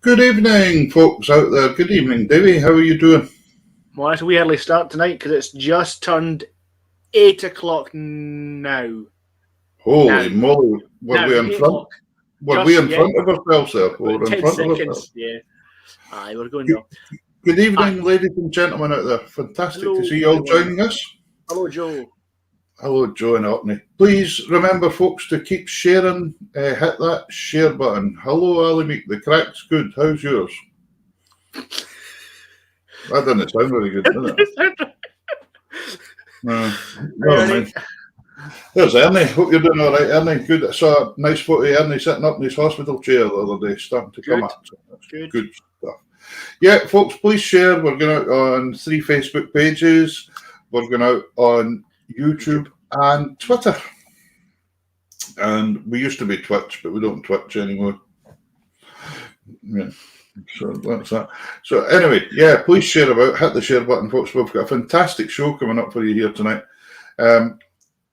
Good evening, folks out there. Good evening, Davey. How are you doing? Well, it's a wee early start tonight because it's just turned 8 o'clock now. Holy moly. Were we in front? Were we in front of ourselves there? We're in front of ourselves. Yeah. Aye, we're going now. Good evening, ladies and gentlemen out there. Fantastic to see you all joining us. Hello, Joe. Hello, Joe and Orkney. Please remember, folks, to keep sharing. Hit that share button. Hello, Ali Meek. The crack's good. How's yours? That didn't sound very good, did it? No, man. There's Ernie. Hope you're doing all right, Ernie. Good. I saw a nice photo of Ernie sitting up in his hospital chair the other day, starting to come up. Good stuff. Yeah, folks, please share. We're going out on 3 Facebook pages. We're going out on YouTube and Twitter. And we used to be Twitch, but we don't Twitch anymore. Yeah. So that's that. So anyway, yeah, please share about. Hit the share button, folks. We've got a fantastic show coming up for you here tonight.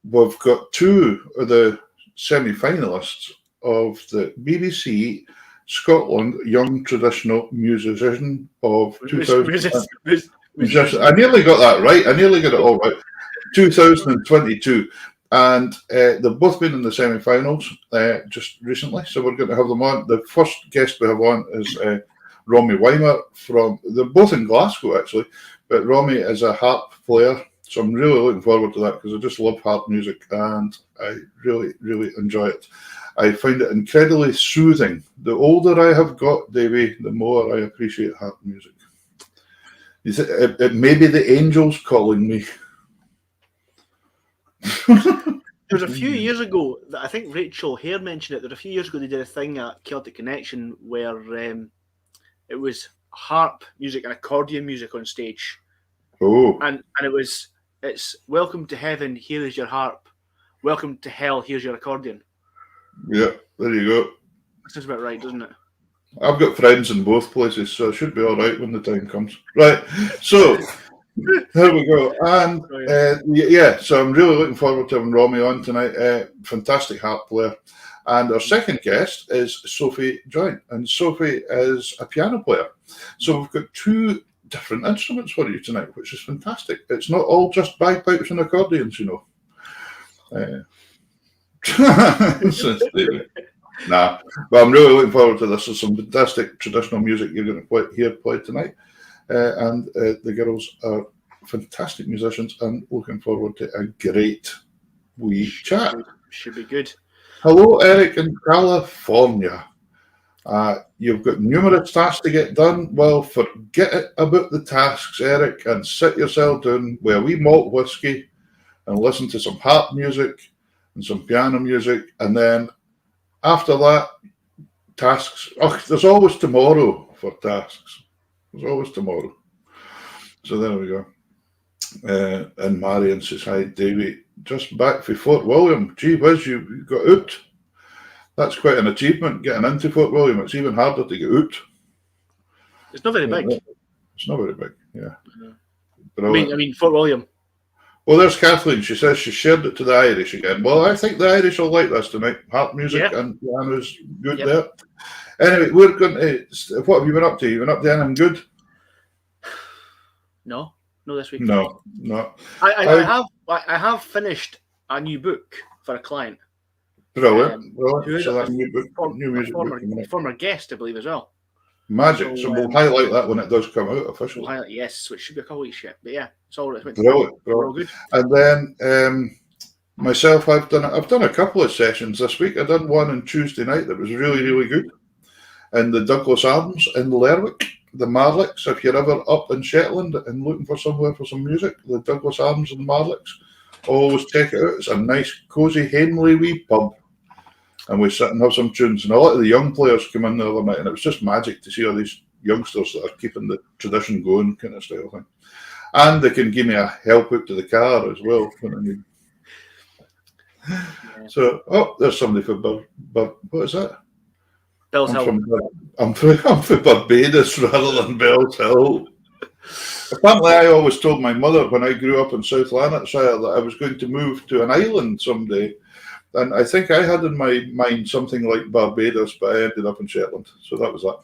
We've got 2 of the semi-finalists of the BBC Scotland Young Traditional Musician of 2000. I nearly got that right. I nearly got it all right. 2022. And they've both been in the semi-finals just recently, so we're going to have them on. The first guest we have on is Romy Weimer they're both in Glasgow, actually, but Romy is a harp player, so I'm really looking forward to that because I just love harp music and I really, really enjoy it. I find it incredibly soothing. The older I have got, Davey, the more I appreciate harp music. It may be the angels calling me. There was a few years ago, I think Rachel Hare mentioned it, there was a few years ago they did a thing at Celtic Connection where it was harp music and accordion music on stage. Oh. And it's welcome to heaven, here is your harp. Welcome to hell, here's your accordion. Yeah, there you go. That sounds about right, doesn't it? I've got friends in both places, so it should be all right when the time comes. Right, so There we go. And so I'm really looking forward to having Romy on tonight. Fantastic harp player. And our second guest is Sophie Joynt. And Sophie is a piano player. So we've got two different instruments for you tonight, which is fantastic. It's not all just bagpipes and accordions, you know. Nah, but I'm really looking forward to this. There's some fantastic traditional music you're going to hear played tonight. And the girls are fantastic musicians and looking forward to a great wee chat. Should be good. Hello, Eric in California. You've got numerous tasks to get done. Well, forget about the tasks, Eric, and sit yourself down with a wee malt whiskey and listen to some harp music and some piano music. And then after that, tasks. Oh, there's always tomorrow for tasks. There's always tomorrow. So there we go. And Marion says, hi, Davey. Just back from Fort William. Gee whiz, you got out. That's quite an achievement, getting into Fort William. It's even harder to get out. It's not very big. It's not very big, yeah. I mean, Fort William. Well, there's Kathleen. She says she shared it to the Irish again. Well, I think the Irish will like this tonight. Harp music and piano is good there. Anyway, we're going to... What have you been up to? You been up to anything good? No this week. No. I have finished a new book for a client. Brilliant. So that's new music book. Former guest, I believe, as well. Magic. So we'll highlight that when it does come out officially. We'll highlight, yes, which should be a couple weeks yet. But yeah, it's all right. Brilliant. All good. And then myself, I've done a couple of sessions this week. I done one on Tuesday night that was really, really good. And the Douglas Arms in Lerwick, the Marlicks. If you're ever up in Shetland and looking for somewhere for some music, the Douglas Arms and the Marlicks, always check it out. It's a nice, cosy, homely wee pub. And we sit and have some tunes. And a lot of the young players come in the other night, and it was just magic to see all these youngsters that are keeping the tradition going, kind of style thing. And they can give me a help out to the car as well when I need. So, there's somebody for what is that? Bell's Hill. I'm for Barbados rather than Bell's Hill. Apparently, I always told my mother when I grew up in South Lanarkshire that I was going to move to an island someday. And I think I had in my mind something like Barbados, but I ended up in Shetland. So that was that.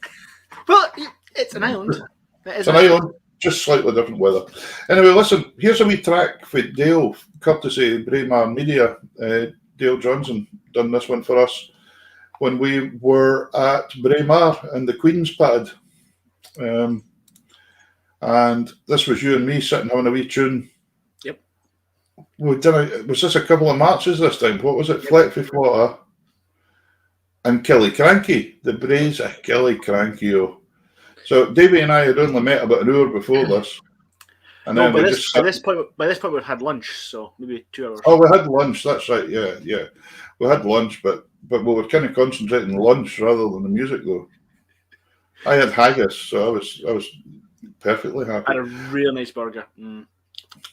Well, it's an island. It's an island, just slightly different weather. Anyway, listen, here's a wee track for Dale, courtesy Braemar Media. Dale Johnson done this one for us when we were at Braemar in the Queen's Pad. And this was you and me sitting having a wee tune. Was this a couple of marches this time? What was it? Flet for Flotter and Killiecrankie, the Braes of Killiecrankie. So Davey and I had only met about an hour before this. And then by this point we'd had lunch, so maybe 2 hours. Oh, we had lunch, that's right, yeah. We had lunch, but we were kind of concentrating on lunch rather than the music though. I had haggis, so I was perfectly happy. I had a really nice burger.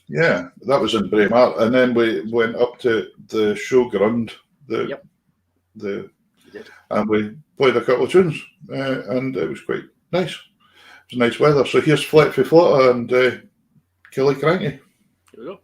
Yeah, that was in Braemar, and then we went up to the show Grund, and we played a couple of tunes, and it was quite nice. It was nice weather. So here's Flet for Flotter and Killiecrankie. Here we go.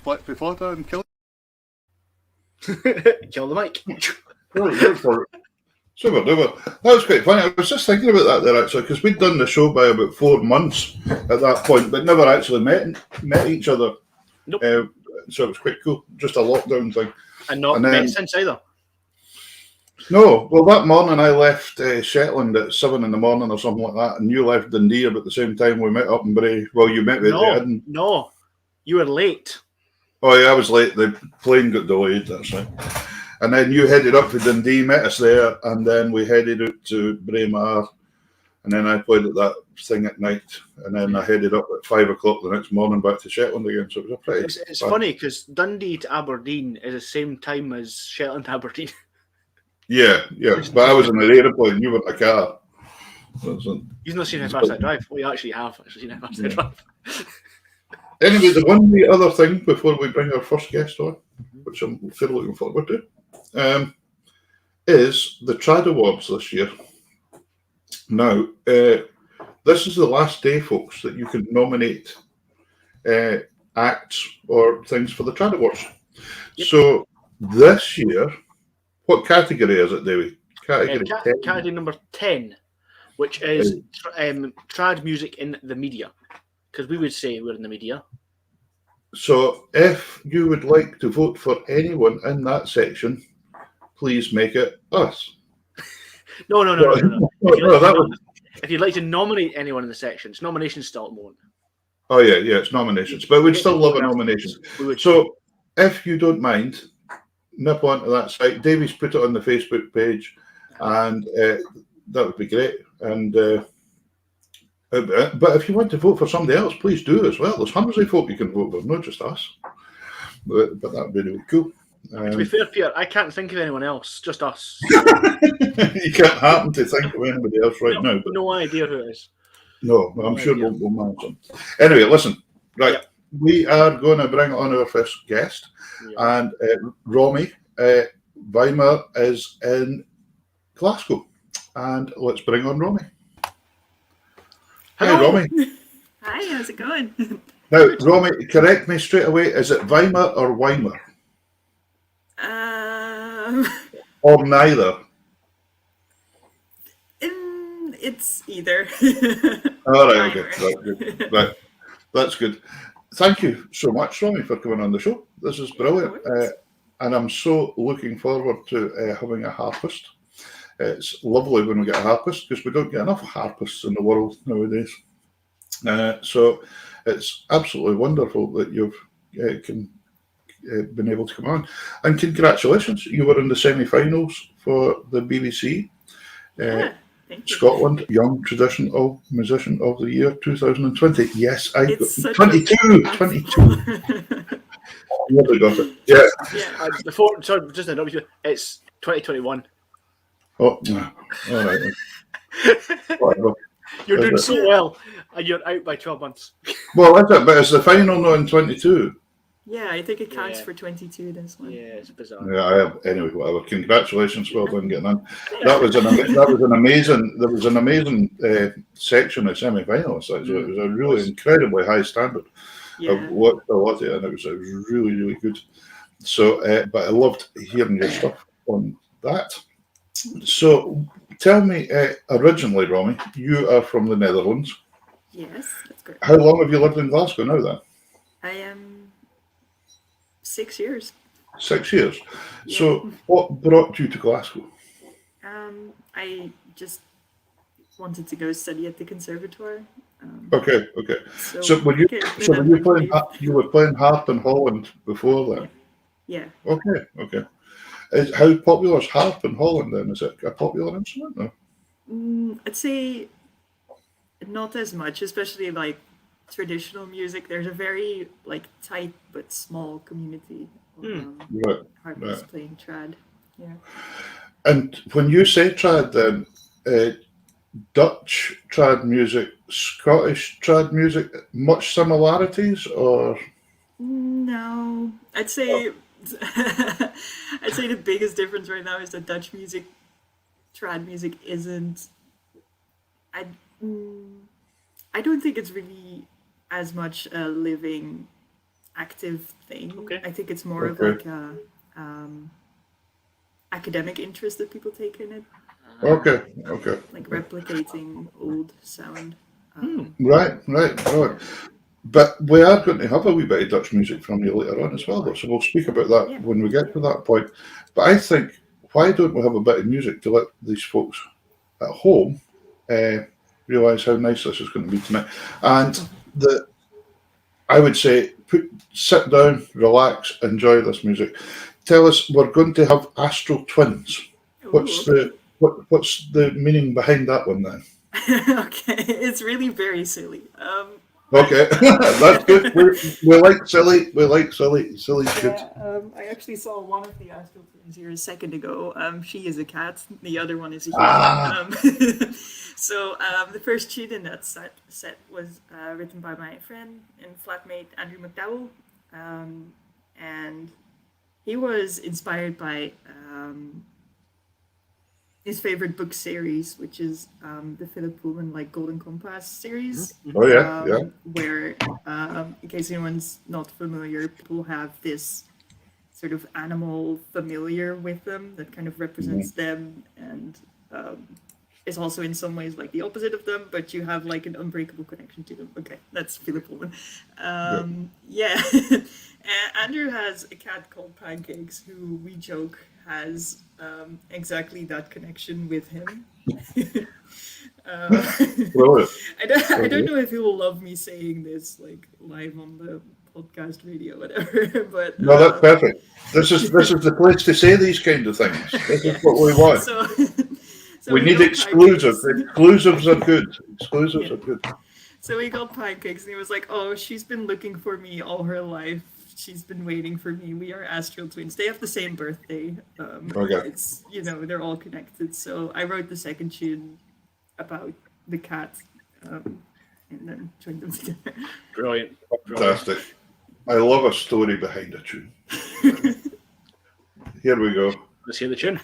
Black Florida and kill Kill the mic. Super duper. That was quite funny. I was just thinking about that there actually, because we'd done the show by about 4 months at that point, but never actually met each other. Nope. So it was quite cool. Just a lockdown thing. And not met since either. No, well, that morning I left Shetland at 7 in the morning or something like that, and you left Dundee about the same time we met up in Bray. Well, you met me at the inn. No, you were late. Oh, yeah, I was late. The plane got delayed, that's right. And then you headed up to Dundee, met us there, and then we headed out to Braemar, and then I played at that thing at night, and then I headed up at 5 o'clock the next morning back to Shetland again. So it was a pretty. It's funny because Dundee to Aberdeen is the same time as Shetland to Aberdeen. Yeah, but I was in an aeroplane, you were in a car. You've not seen how fast I drive. Well, you actually have seen how fast I drive. Anyway, the one other thing before we bring our first guest on, which I'm still looking forward to, is the Trad Awards this year. Now, this is the last day, folks, that you can nominate acts or things for the Trad Awards. Yep. So this year, what category is it, Davey? Category number 10, which is trad music in the media. Because we would say we're in the media. So if you would like to vote for anyone in that section, please make it us. No. If you'd like to nominate anyone in the sections, nominations still at the moment. Oh, yeah, it's nominations. But we'd still love a nomination. So if you don't mind, nip onto that site. Davey's put it on the Facebook page, and that would be great. And but if you want to vote for somebody else, please do as well. There's hundreds of folk you can vote for, not just us. But that would be really cool. To be fair, Pierre, I can't think of anyone else, just us. You can't happen to think of anybody else right now. But no idea who it is. No, I'm sure we'll manage them. Anyway, listen, right. Yep. We are going to bring on our first guest, and Romy Weimer is in Glasgow. And let's bring on Romy. Hello. Hey, Romy. Hi, how's it going? Now, Romy, correct me straight away. Is it Weimer or Weimer? Or neither? It's either. All right, okay. Right. That's good. Thank you so much, Romy, for coming on the show. This is brilliant. And I'm so looking forward to having a harpist. It's lovely when we get a harpist because we don't get enough harpists in the world nowadays. So it's absolutely wonderful that you've been able to come on. And congratulations, you were in the semi-finals for the BBC Scotland Young Traditional Musician of the Year 2020. Yes, I got 22. You never got it. Yeah. Sorry, just interrupt you. It's 2021. Oh, all right. Whatever. You're doing so well, and you're out by 12 months. Well, that's it, but it's the final not in 22. Yeah, I think it counts for 22 this one. Yeah, it's bizarre. Yeah, I have. Anyway, whatever. Congratulations, well done getting on. That was an amazing section of semi-finals. It was a really incredibly high standard. I've watched a lot of it, and it was really, really good. So, but I loved hearing your stuff on that. So, tell me, originally, Romy, you are from the Netherlands. Yes, that's correct. How long have you lived in Glasgow now, then? I am 6 years. 6 years. Yeah. So, what brought you to Glasgow? I just wanted to go study at the conservatoire. Okay. So were you playing harp in Holland before then? Yeah. Okay. How popular is harp in Holland then? Is it a popular instrument? No? I'd say not as much, especially like traditional music. There's a very tight but small community of harpists playing trad. Yeah. And when you say trad, then Dutch trad music, Scottish trad music, much similarities or? No, I'd say the biggest difference right now is that Dutch music, trad music isn't. I don't think it's really as much a living active thing. Okay. I think it's more of like a academic interest that people take in it. Okay. Like replicating old sound. Right. But we are going to have a wee bit of Dutch music from you later on as well, though. So we'll speak about that when we get to that point. But I think, why don't we have a bit of music to let these folks at home realise how nice this is going to be tonight? And I would say, sit down, relax, enjoy this music. Tell us, we're going to have astral twins. What's the meaning behind that one then? Okay, it's really very silly. Okay, that's good. We like silly. We like silly. Silly's good. I actually saw one of the astral twins here a second ago. She is a cat. The other one is a human. So the first tune in that set was written by my friend and flatmate Andrew McDowell, and he was inspired by his favorite book series, which is the Philip Pullman Golden Compass series. Oh yeah. Where, in case anyone's not familiar, people have this sort of animal familiar with them that kind of represents them and is also in some ways like the opposite of them, but you have like an unbreakable connection to them. Okay, that's Philip Pullman. Yeah. Andrew has a cat called Pancakes, who we joke has exactly that connection with him. I don't know if he will love me saying this live on the podcast radio, whatever. But no, that's perfect. This is the place to say these kind of things. This is what we want. So we need exclusives. Exclusives are good. Exclusives are good. So we got Pancakes, and he was like, "Oh, she's been looking for me all her life. She's been waiting for me. We are astral twins. They have the same birthday. It's they're all connected." So I wrote the second tune about the cat, and then joined them together. Brilliant. Fantastic. I love a story behind a tune. Here we go. Let's hear the tune.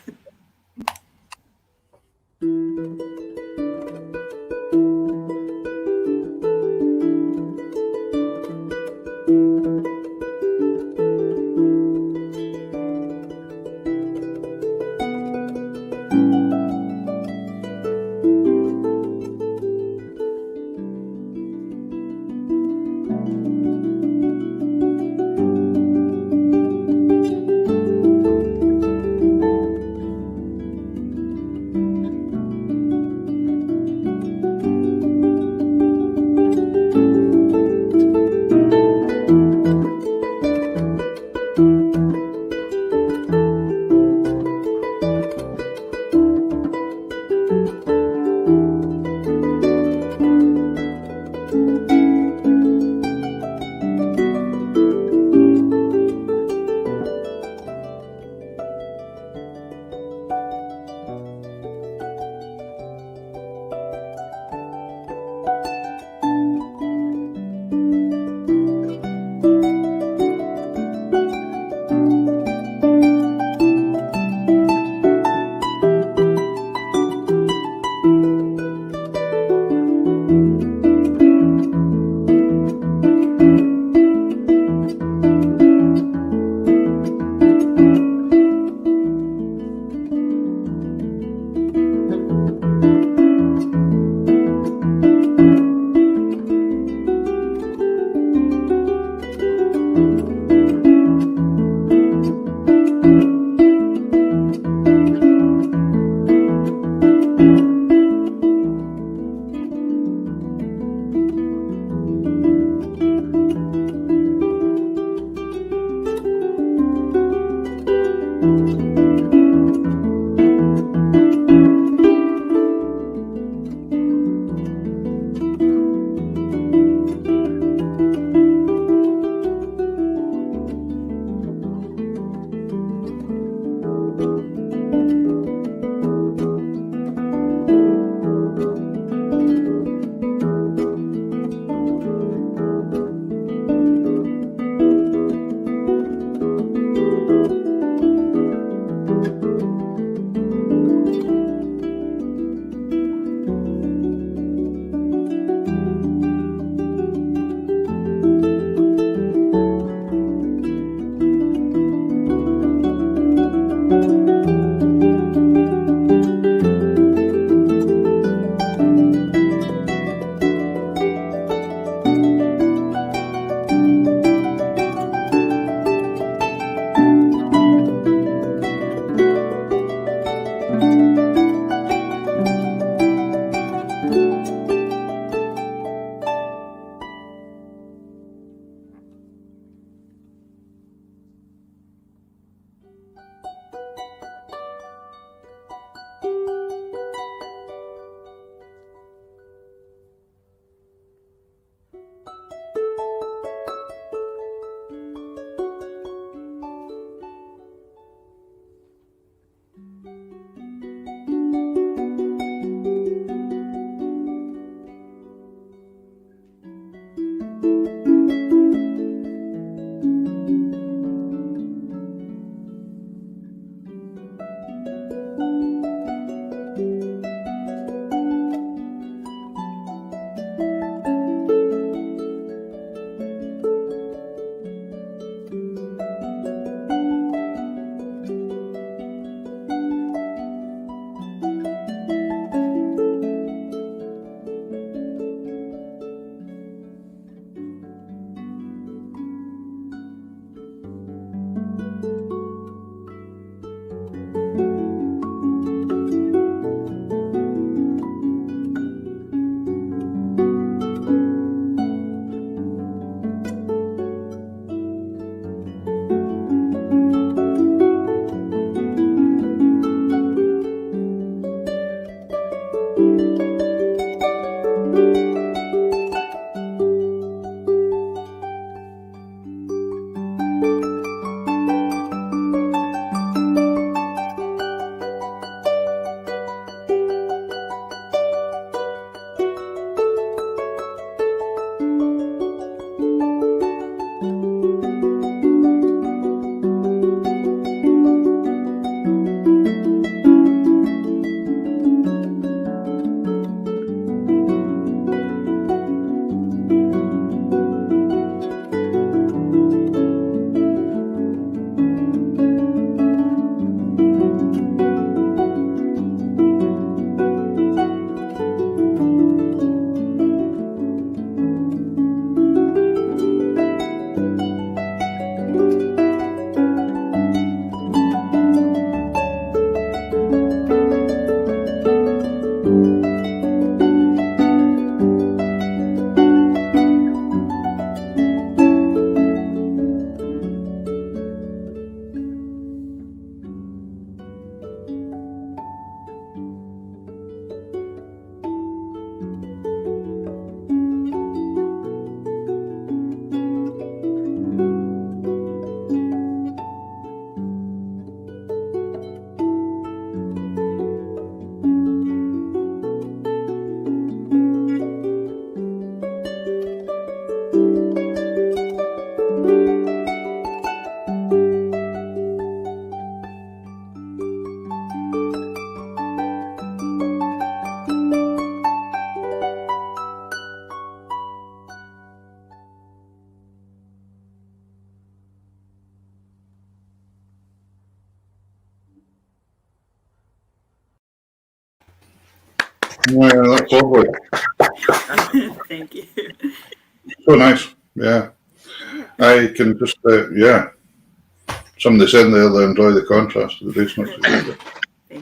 Yeah, that's lovely. Thank you. So nice. Yeah. I can just, somebody said there they enjoy the contrast of the bass notes.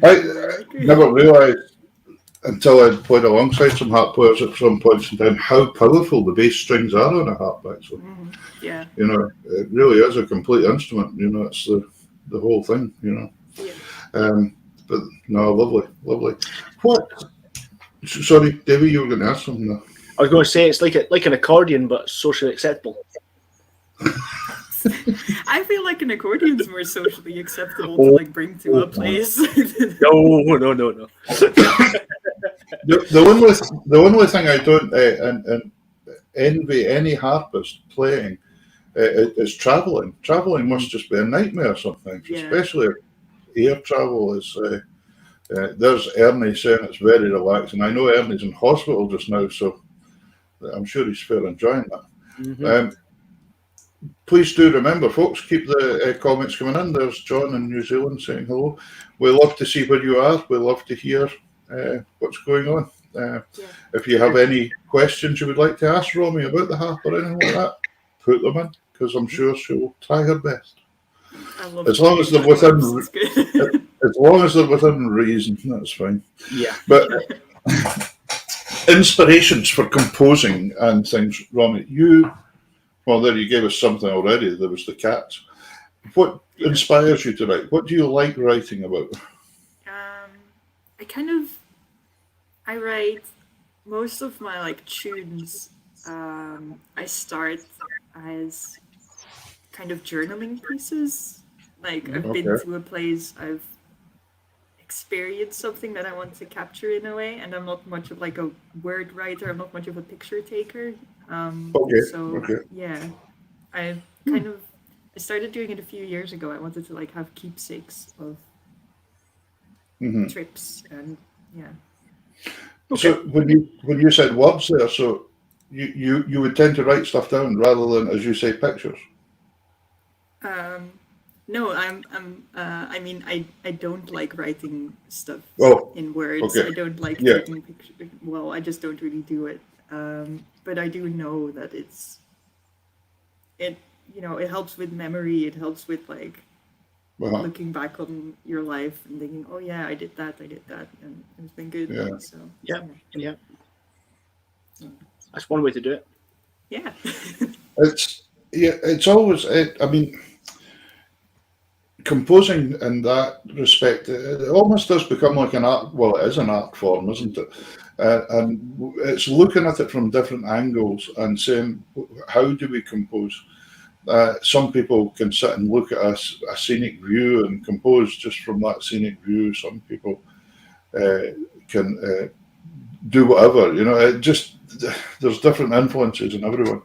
I never realised until I played alongside some harp players at some points in time how powerful the bass strings are on a harp, actually. Yeah. You know, it really is a complete instrument. You know, it's the whole thing. You know. Yeah. But no, lovely. What? Sorry, Davey, you were going to ask something there. I was going to say it's like an accordion, but socially acceptable. I feel like an accordion is more socially acceptable to like bring to a place. No. The only thing I don't and envy any harpist playing is travelling. Travelling must just be a nightmare sometimes, especially if air travel is. There's Ernie saying it's very relaxing. I know Ernie's in hospital just now, so I'm sure he's fair enjoying that. Mm-hmm. Please do remember, folks, keep the comments coming in. There's John in New Zealand saying hello. We love to see where you are. We love to hear what's going on. If you have any questions you would like to ask Romy about the harp or anything like that, put them in, because I'm sure she'll try her best. As long as they're within reason, that's fine. Yeah. But inspirations for composing and things, Romy, well, there you gave us something already. There was the cats. What inspires you to write? What do you like writing about? I write most of my like tunes. I start as kind of journaling pieces. Like I've been to a place, I've experienced something that I want to capture in a way, and I'm not much of like a word writer. I'm not much of a picture taker. Yeah, I started doing it a few years ago. I wanted to like have keepsakes of trips, and So when you said words there, so you would tend to write stuff down rather than, as you say, pictures. No, I mean, I don't like writing stuff in words. Okay. I don't like taking pictures. Well, I just don't really do it. But I do know that it helps with memory. It helps with like looking back on your life and thinking, oh yeah, I did that, and it's been good. Yeah. So yeah. That's one way to do it. Yeah. It's always. I mean, composing in that respect, it almost does become like an art. Well, it is an art form, isn't it? And it's looking at it from different angles and saying, how do we compose? Some people can sit and look at a scenic view and compose just from that scenic view. Some people can do whatever. You know, there's different influences in everyone.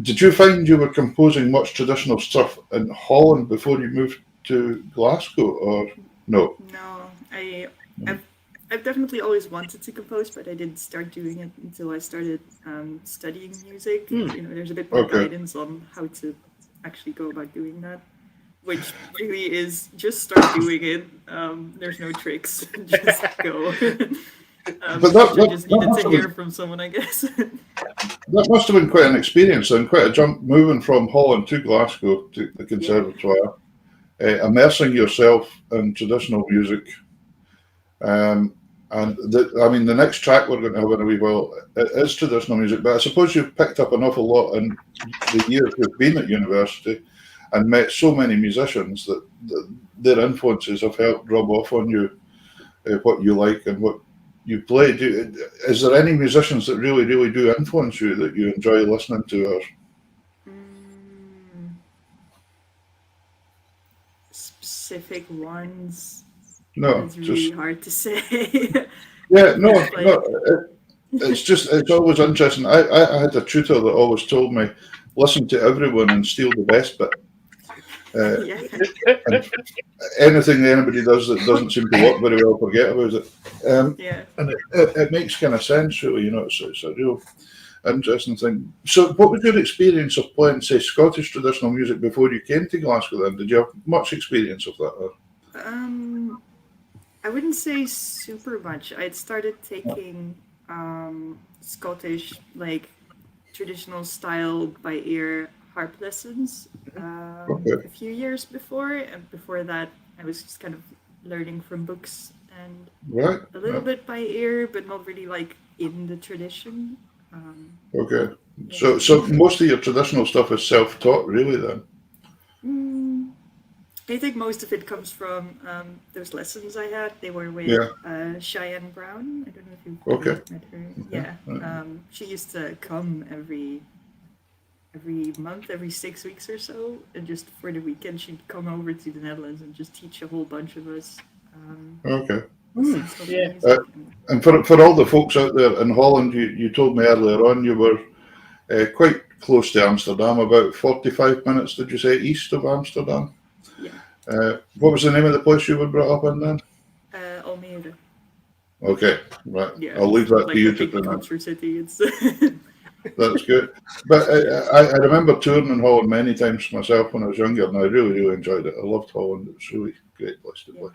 Did you find you were composing much traditional stuff in Holland before you moved to Glasgow, or no? No, I've definitely always wanted to compose, but I didn't start doing it until I started studying music. There's a bit more guidance on how to actually go about doing that, which really is just start doing it. There's no tricks, just go. But I just needed to hear from someone, I guess. That must have been quite an experience and quite a jump moving from Holland to Glasgow to the conservatoire, immersing yourself in traditional music. The next track we're going to have in a wee while is traditional music, but I suppose you've picked up an awful lot in the years you've been at university and met so many musicians that their influences have helped rub off on you what you like and what you play. Is there any musicians that really, really do influence you that you enjoy listening to? Or specific ones? No, it's really hard to say. It's always interesting. I had a tutor that always told me, listen to everyone and steal the best bit. And anything that anybody does that doesn't seem to work very well, forget about it. And it makes kind of sense, really. It's a real interesting thing. So, what was your experience of playing, say, Scottish traditional music before you came to Glasgow? Then, did you have much experience of that? Or? I wouldn't say super much. I'd started taking Scottish, like traditional style by ear harp lessons a few years before, and before that I was just kind of learning from books and a little bit by ear, but not really like in the tradition. Okay. Yeah. So most of your traditional stuff is self-taught, really, then? I think most of it comes from those lessons I had. They were with Cheyenne Brown. I don't know if you've met her. Yeah. She used to come every month, every 6 weeks or so, and just for the weekend she'd come over to the Netherlands and just teach a whole bunch of us. Yeah. And for all the folks out there in Holland, you told me earlier on you were quite close to Amsterdam, about 45 minutes, did you say, east of Amsterdam? Yeah. What was the name of the place you were brought up in then? Almere. Okay, right. Yeah, I'll leave that like to you a to big pronounce. culture city. It's That's good. But I remember touring in Holland many times myself when I was younger, and I really, really enjoyed it. I loved Holland. It was really a great place to play.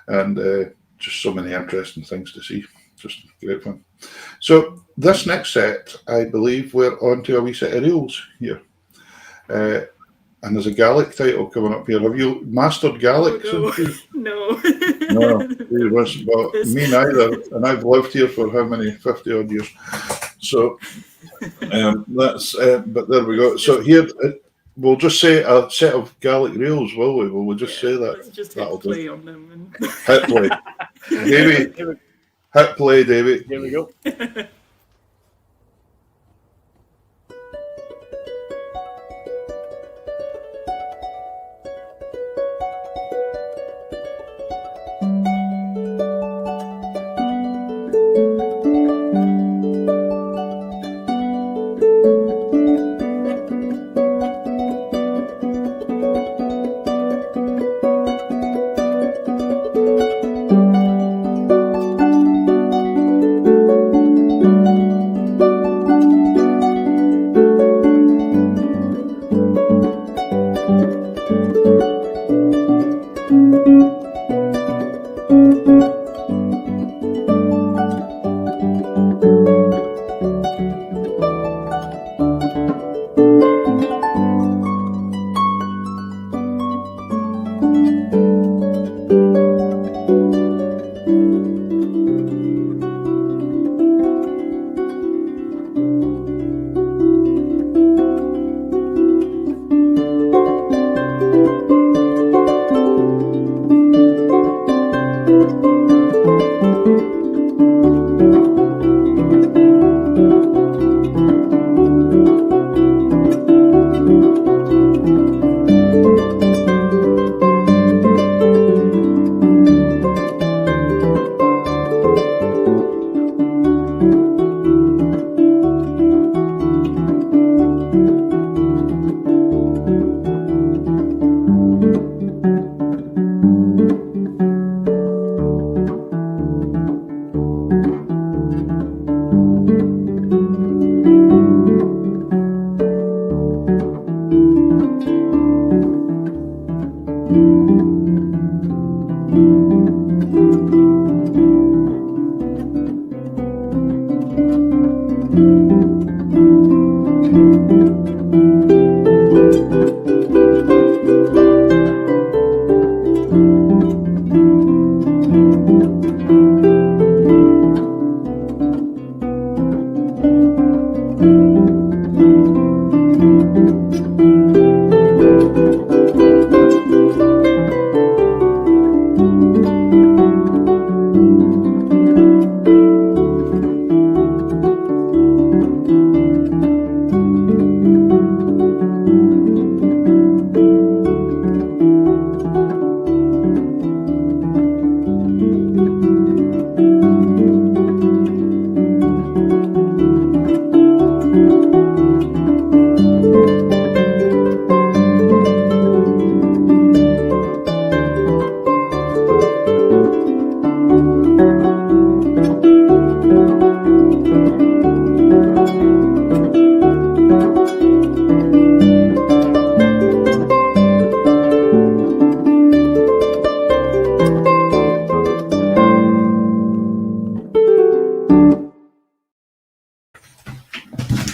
And just so many interesting things to see. Just great fun. So this next set, I believe we're on to a wee set of reels here. And there's a Gaelic title coming up here. Have you mastered Gaelic? Oh, no. No. Well, me neither. And I've lived here for how many? 50 odd years. So that's, but there we go. So here, we'll just say a set of Gaelic reels, will we? We'll just say that. Let's just hit play on them. And hit play. Davey, hit play, Davey. Here we go.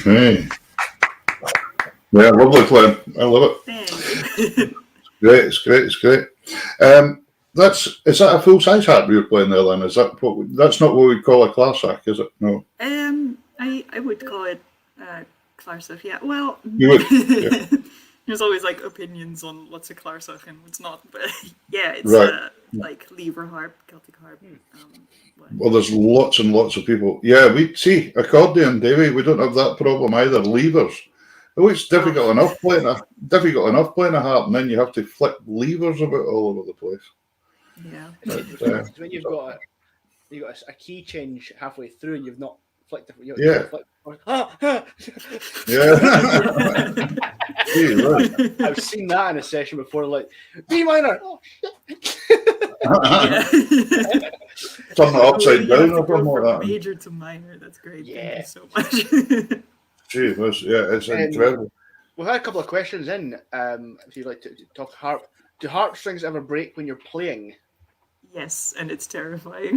Okay. Yeah, lovely playing. I love it. Thanks. Great, it's great, it's great. Is that a full size harp you're playing there, then? Is that that's not what we call a classic, is it? No. I would call it classic. Yeah. Well, You would. Yeah. There's always like opinions on what's a classic and what's not, but yeah, it's Right. like lever harp, Celtic harp. Well, there's lots and lots of people. Yeah, we see accordion, Davey. We don't have that problem either. Levers. Oh, it's difficult enough playing a harp, and then you have to flick levers about all over the place. Yeah. It's when you've got a key change halfway through and you've not flicked it. Yeah. Yeah. Gee, right. I've seen that in a session before, like B minor. Oh shit. Turn it upside down or something like that. Major to minor. That's great. Yeah. Thank you so much. Gee, it's incredible. We've had a couple of questions in. If you'd like to talk harp, do harp strings ever break when you're playing? Yes, and it's terrifying.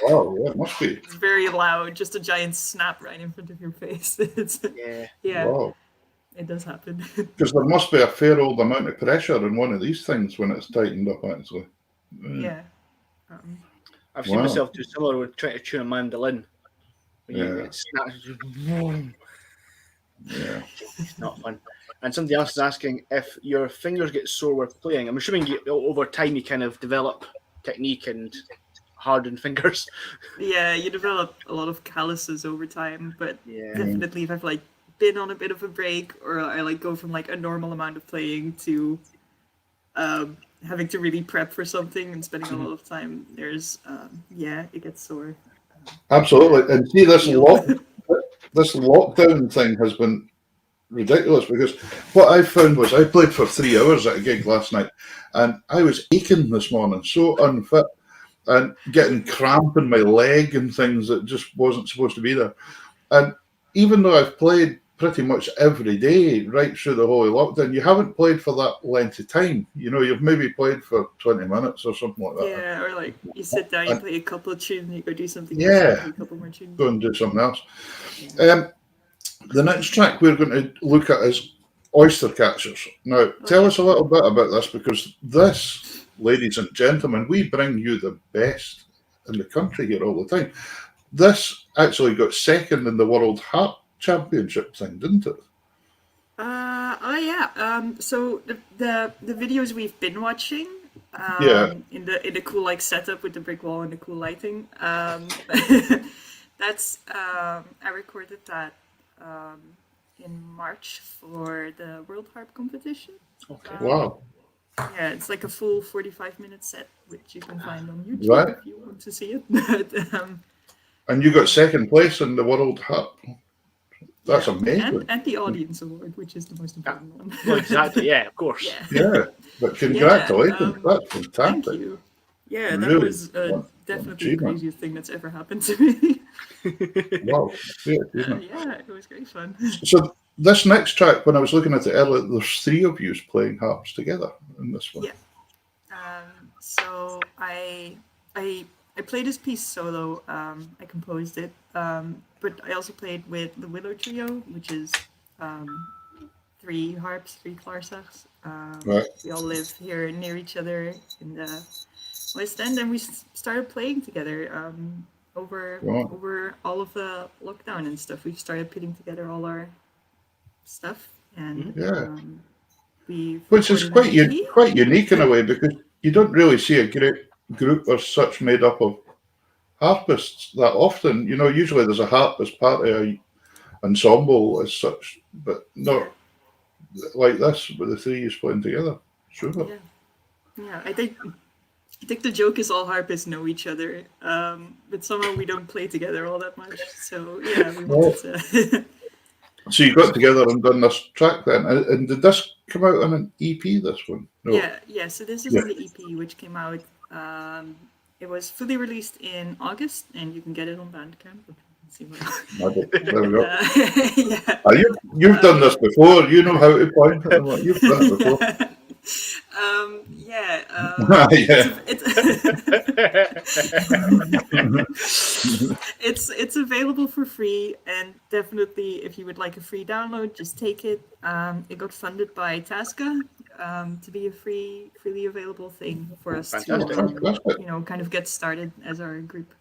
Oh, yeah, it must be. It's very loud, just a giant snap right in front of your face. Yeah. Wow. It does happen. Because there must be a fair old amount of pressure in one of these things when it's tightened up, actually. Yeah. I've seen myself do similar with trying to tune a mandolin. When it snaps. Yeah. It's not fun. And somebody else is asking if your fingers get sore while playing. I'm assuming over time you kind of develop technique and hardened fingers. Yeah, you develop a lot of calluses over time, but definitely if I've like been on a bit of a break or I like go from like a normal amount of playing to having to really prep for something and spending a lot of time, there's it gets sore. Absolutely. And see, this lockdown thing has been ridiculous because what I found was I played for 3 hours at a gig last night and I was aching this morning, so unfit and getting cramp in my leg and things that just wasn't supposed to be there. And even though I've played pretty much every day right through the whole lockdown, you haven't played for that length of time. You know, you've maybe played for 20 minutes or something like that. Yeah, or like you sit down, you play a couple of tunes, and you go do something else, Yeah, a couple more tunes. Go and do something else. The next track we're going to look at is Oyster Catchers. Now, tell us a little bit about this, because this, ladies and gentlemen, we bring you the best in the country here all the time. This actually got second in the World Harp Championship thing, didn't it? So the videos we've been watching, in the cool like setup with the brick wall and the cool lighting, that's I recorded that in March for the World Harp competition. Okay. Wow. Yeah, it's like a full 45-minute set, which you can find on YouTube if you want to see it. But, and you got second place in the World Harp. That's amazing. And the audience award, which is the most important one. Well, exactly. Yeah, of course. Yeah, but congratulations. That's fantastic. Thank you. Yeah, that Really was definitely the craziest thing that's ever happened to me. Wow. Isn't it? Yeah, it was great fun. So this next track, when I was looking at it earlier, there's 3 of you playing harps together in this one. Yeah. So I played this piece solo. I composed it, but I also played with the Willow Trio, which is 3 harps, 3 clarsachs. We all live here near each other in the West End, and we started playing together over all of the lockdown and stuff. We started putting together all our stuff, and which is quite unique in a way, because you don't really see a great group as such made up of harpists that often. You know, usually there's a harp as part of an ensemble as such, but not like this with the 3 of you playing together. Super. Yeah, I think the joke is all harpists know each other, but somehow we don't play together all that much. So yeah, we wanted to. So you got together and done this track then, and did this come out on an EP? This one? No. Yeah. So this is on the EP, which came out. It was fully released in August, and you can get it on Bandcamp. There we go. You've done this before. You know how to point it. You've done it before. It's available for free, and definitely if you would like a free download, just take it. It got funded by Tasca to be a freely available thing for us to kind of get started as our group.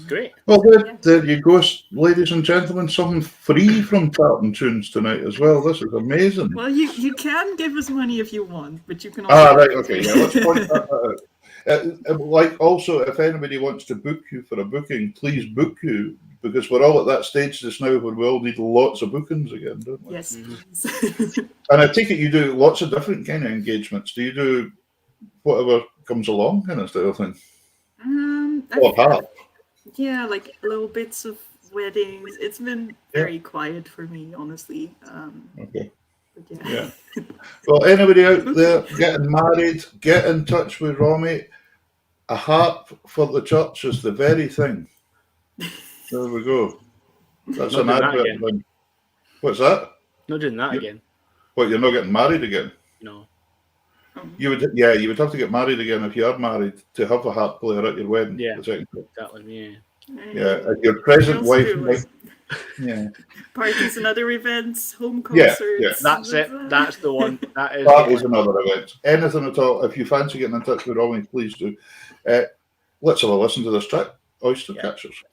Great. Well, there you go, ladies and gentlemen. Something free from Tartan Tunes tonight as well. This is amazing. Well, you can give us money if you want, but you can also... right, okay, yeah, let's point that out. Like, also, if anybody wants to book you for a booking, please book you, because we're all at that stage just now where we all need lots of bookings again, don't we? Yes. And I take it you do lots of different kind of engagements. Do you do whatever comes along kind of style thing? Or harp? Yeah, like little bits of weddings. It's been very quiet for me, honestly. Okay. But yeah. Well, anybody out there getting married, get in touch with Romy. A harp for the church is the very thing. There we go. That's an advert thing. What's that? Not doing that again. What, you're not getting married again? No. You would have to get married again if you are married to have a harp player at your wedding. Yeah, exactly. Yeah, your present wife. Parties and other events, home concerts. Yeah. That's it. That's the one. That is another event. Anything at all. If you fancy getting in touch with Romy, please do. Let's have a listen to this track, Oyster Catchers.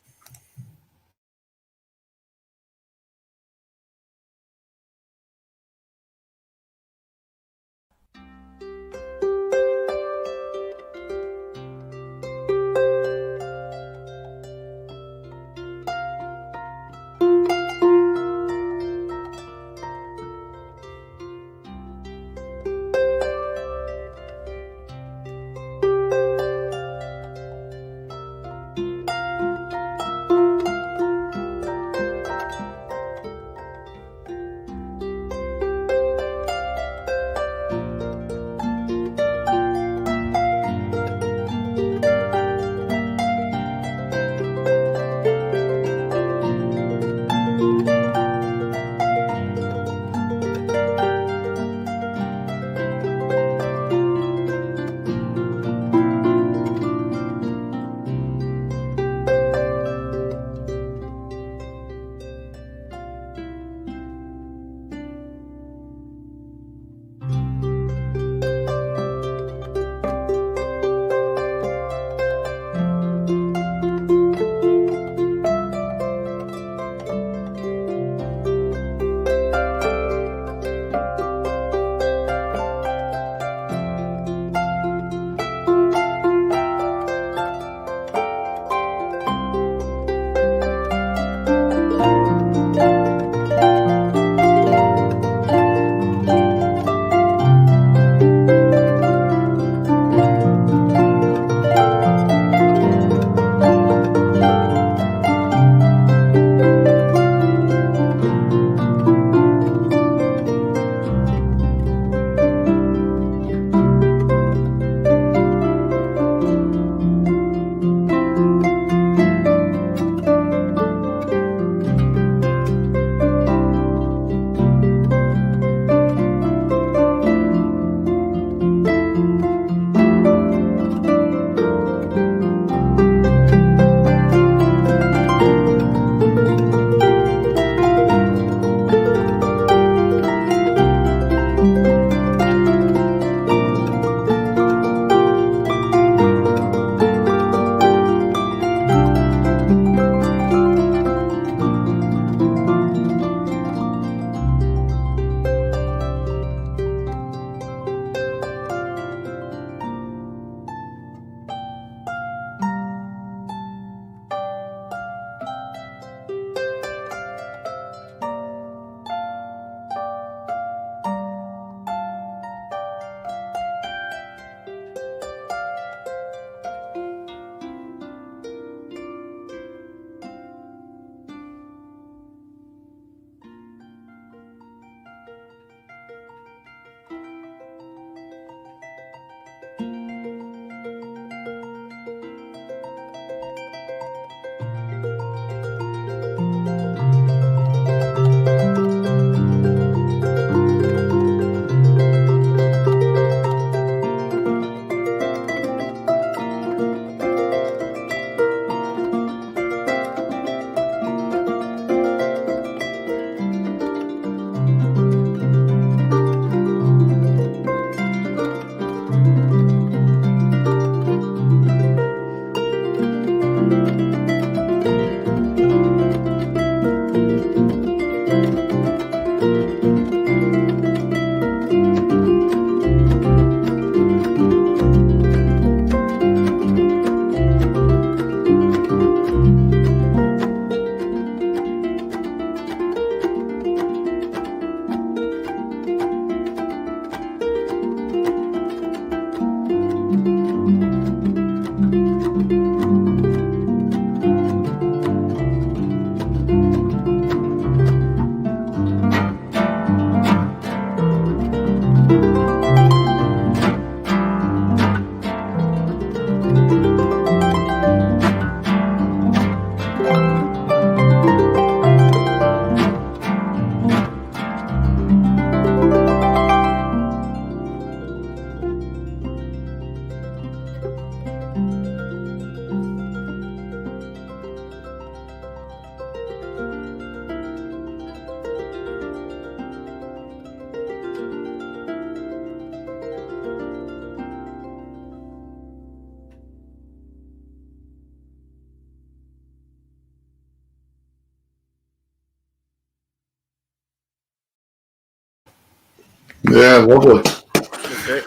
Yeah, lovely. Okay.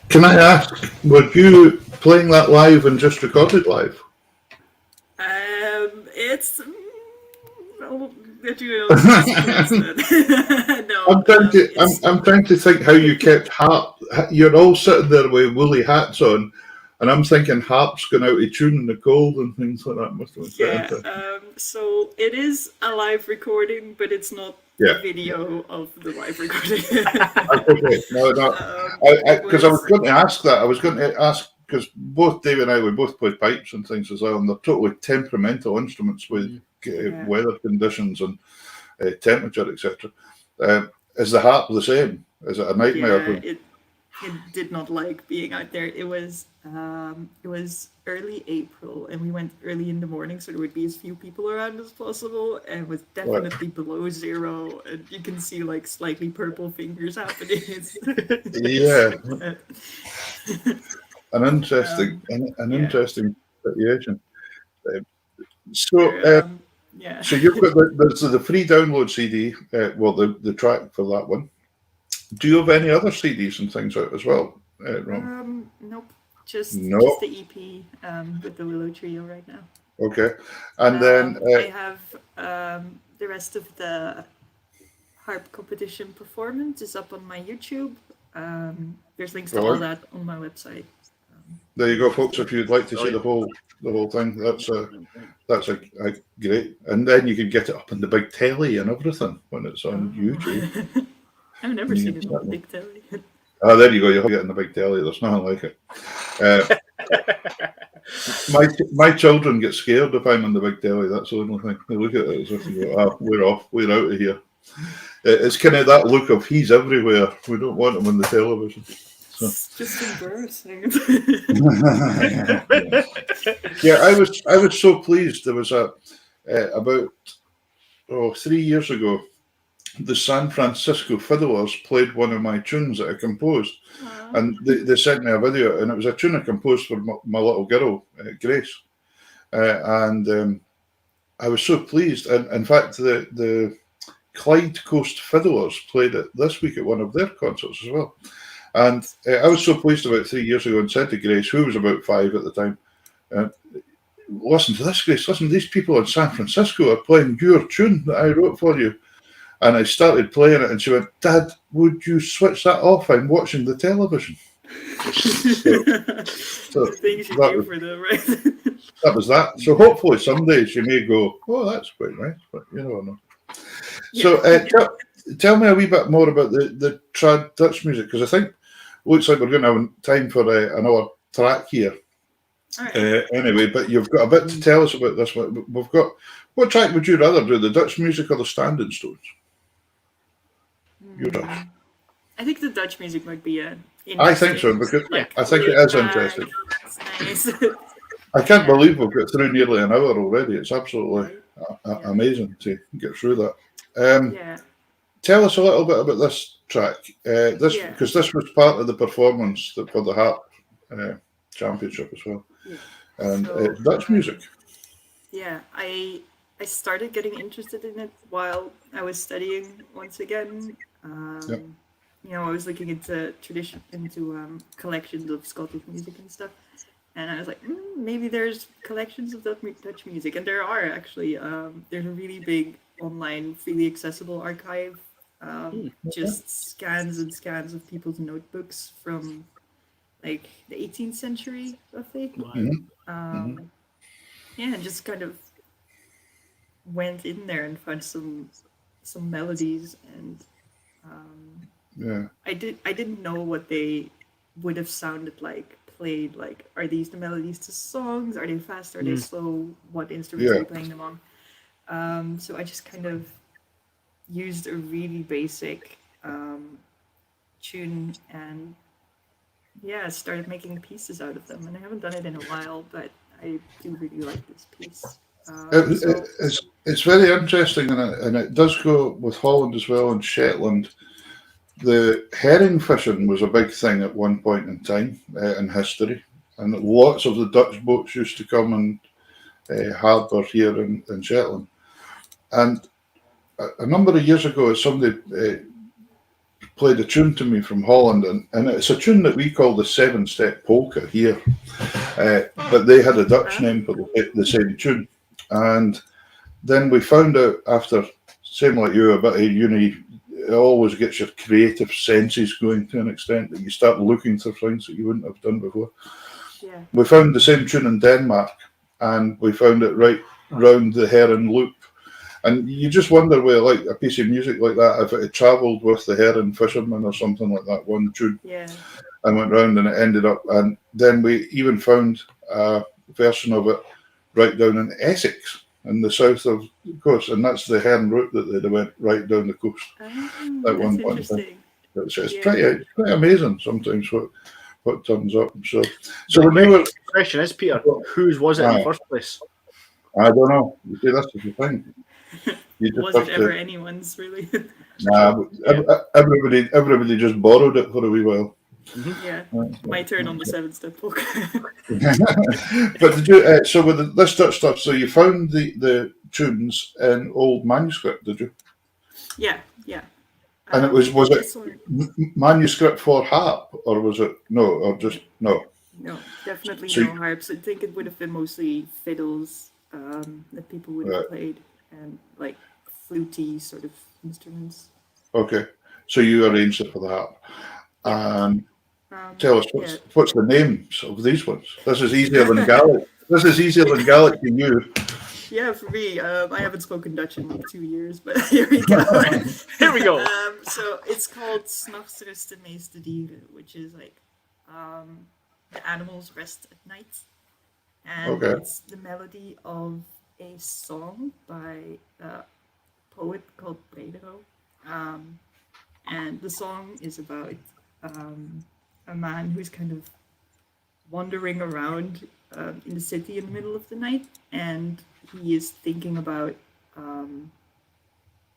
Can I ask, were you playing that live and just recorded live? It's. I'll let you know. No, I'm trying to think how you kept harp. You're all sitting there with woolly hats on, and I'm thinking harps going out of tune in the cold and things like that. Must have been quite interesting. So it is a live recording, but it's not a video of the live recording. Okay, no, because I was going to ask that. I was going to ask because both Dave and I, we both play pipes and things as well, and they're totally temperamental instruments with weather conditions and temperature, etc. Is the harp the same? Is it a nightmare? Yeah, it did not like being out there. It was early April, and we went early in the morning, so there would be as few people around as possible, and it was definitely below zero, and you can see like slightly purple fingers happening. Yeah, an interesting situation. So you've got the free download CD. Well, the track for that one. Do you have any other CDs and things out as well, Ron? Nope. Just the EP with the Willow Trio right now. Okay, and then I have the rest of the harp competition performance is up on my YouTube. There's links to all that on my website. There you go, folks. If you'd like to see the whole thing, that's a great. And then you can get it up on the big telly and everything when it's on YouTube. I've never seen it on the big telly. Oh, there you go. You'll get it on the big telly. There's nothing like it. My children get scared if I'm on the big telly. That's the only thing. They look at it as if they go, we're off. We're out of here. It's kind of that look of he's everywhere. We don't want him on the television. So. It's just embarrassing. Yeah, I was so pleased. There was about 3 years ago, the San Francisco Fiddlers played one of my tunes that I composed, and they sent me a video, and it was a tune I composed for my little girl, Grace, and I was so pleased. And in fact, the Clyde Coast Fiddlers played it this week at one of their concerts as well. And I was so pleased about 3 years ago and said to Grace, who was about 5 at the time, listen to this, Grace, listen, these people in San Francisco are playing your tune that I wrote for you. And I started playing it, and she went, Dad, would you switch that off? I'm watching the television. So things you do for them, right? That was that. So hopefully someday she may go, oh, that's quite nice, but you never know. So tell me a wee bit more about the trad Dutch music, because I think it looks like we're going to have time for another track here. Right. Anyway, but you've got a bit to tell us about this one. We've got, what track would you rather do, the Dutch music or the Standing Stones? I think the Dutch music might be I think so, because I think it is interesting. It's nice. I can't believe we've got through nearly an hour already. It's absolutely amazing to get through that. Tell us a little bit about this track. Because this was part of the performance for the harp championship as well. And Dutch music. Yeah, I started getting interested in it while I was studying once again. I was looking into collections of Celtic music and stuff, and I was like, maybe there's collections of Dutch music, and there are actually. There's a really big online, freely accessible archive, just scans and scans of people's notebooks from like the 18th century, roughly. And just kind of went in there and found some melodies, and I didn't know what they would have sounded like played. Like, are these the melodies to songs? Are they fast? Are they slow? What instruments are you playing them on? So I just kind of used a really basic tune and started making pieces out of them. And I haven't done it in a while, but I do really like this piece. It's very interesting, and it does go with Holland as well, and Shetland. The herring fishing was a big thing at one point in time in history, and lots of the Dutch boats used to come and harbour here in Shetland. And a number of years ago, somebody played a tune to me from Holland, and it's a tune that we call the 7-step polka here, but they had a Dutch name for the same tune. And then we found out after, same like you, a bit of uni, it always gets your creative senses going to an extent that you start looking for things that you wouldn't have done before. Yeah. We found the same tune in Denmark, and we found it right round the Heron Loop. And you just wonder where, like, a piece of music like that, if it had travelled with the Heron Fisherman or something like that, one tune, and went round, and it ended up. And then we even found a version of it right down in Essex, in the south of the coast, and that's the Heron route that they went right down the coast. That's interesting. It's pretty amazing sometimes what turns up. So the question is, Peter, whose was it in the first place? I don't know. You see, that's the thing. Was it ever anyone's, really? Nah, everybody just borrowed it for a wee while. Mm-hmm. Yeah, my turn on the 7-step polka. But did you? So with this Dutch stuff, so you found the tunes in old manuscript, did you? Yeah. And it was it manuscript for harp, or was it no, no? No, definitely no harps. I think it would have been mostly fiddles that people would have played, and like flutey sort of instruments. Okay, so you arranged it for the harp. Tell us what's the names of these ones. This is easier than Gaelic. This is easier than Gaelic to you. Yeah, for me, I haven't spoken Dutch in like 2 years, but here we go. Here we go. So it's called 'S'nachts rust de meeste dieren, which is like the animals rest at night, and it's the melody of a song by a poet called Bredero, and the song is about a man who's kind of wandering around in the city in the middle of the night, and he is thinking about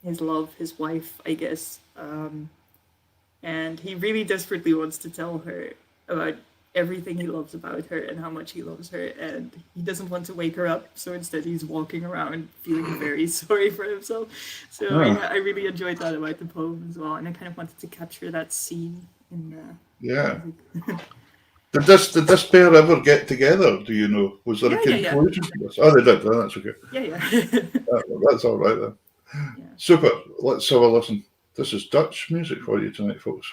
his love, his wife, I guess, and he really desperately wants to tell her about everything he loves about her and how much he loves her, and he doesn't want to wake her up, so instead he's walking around feeling very sorry for himself. So I really enjoyed that about the poem as well, and I kind of wanted to capture that scene in the Did this pair ever get together? Do you know? Was there a conclusion to this? Oh, they did. Oh, that's okay. Yeah. That's all right then. Yeah. Super. Let's have a listen. This is Dutch music for you tonight, folks.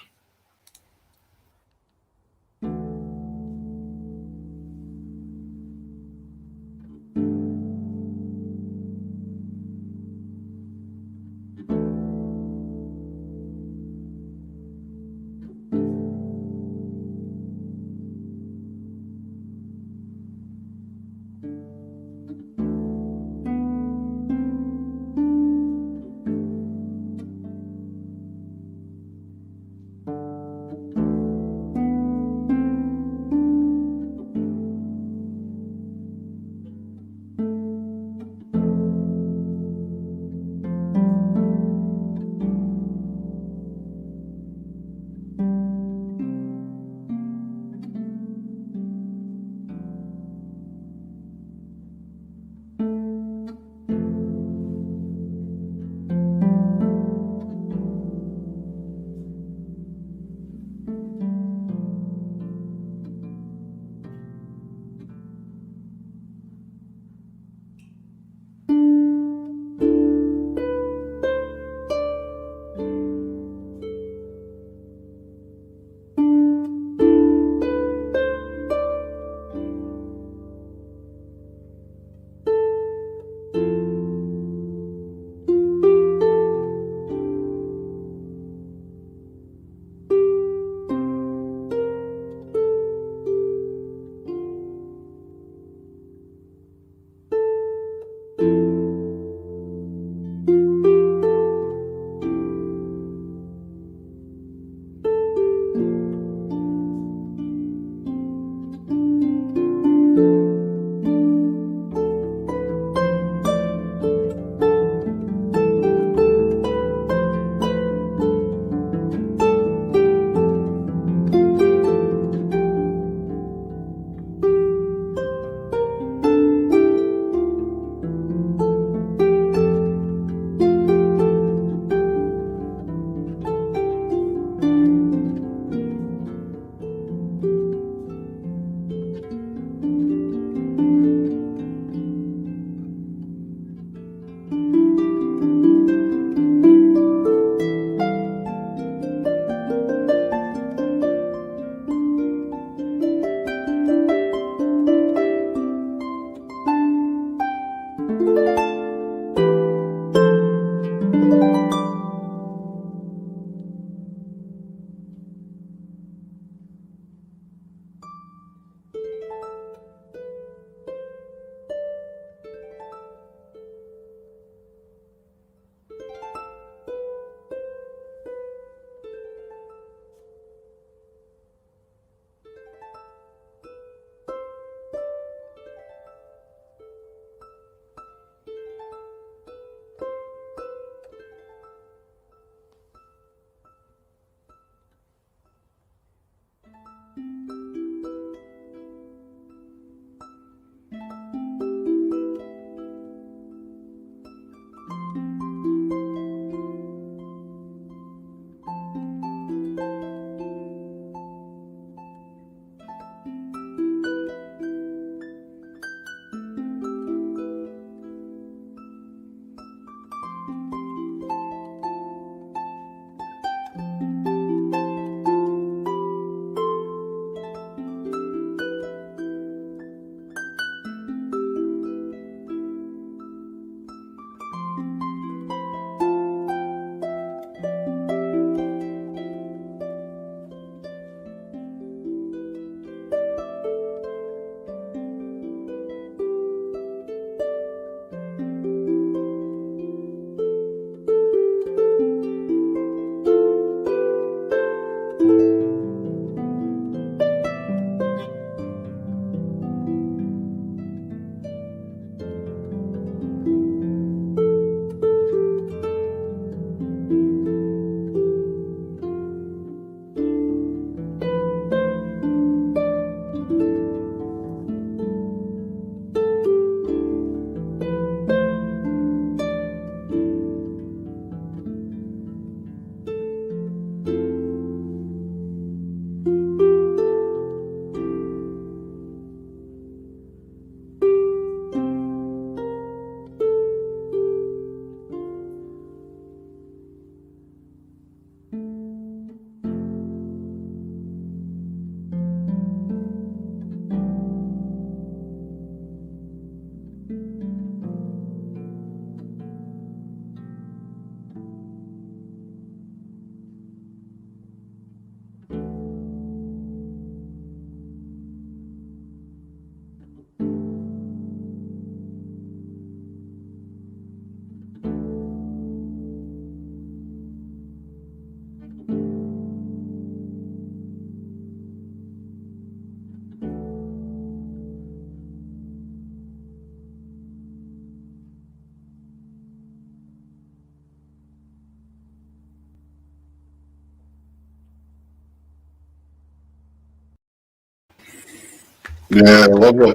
Yeah, lovely.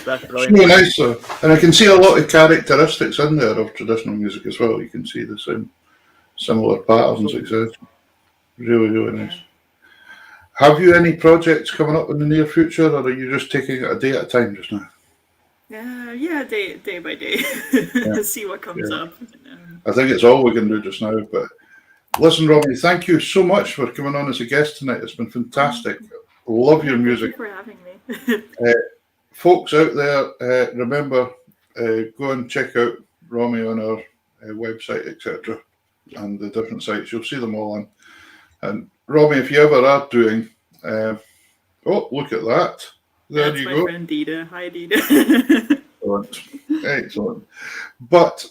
That's It's brilliant. really nice, and I can see a lot of characteristics in there of traditional music as well. You can see the same similar patterns, etc. Really, really nice. Have you any projects coming up in the near future, or are you just taking it a day at a time just now? Yeah, day by day. See what comes up. I think it's all we can do just now. But listen, Romy, thank you so much for coming on as a guest tonight. It's been fantastic. Love your music. Thank you for having me. Folks out there, remember, go and check out Romy on our website, etc., and the different sites. You'll see them all on. And Romy, if you ever are doing, oh, look at that. There you go. That's my friend Dita. Hi, Dita. Excellent. But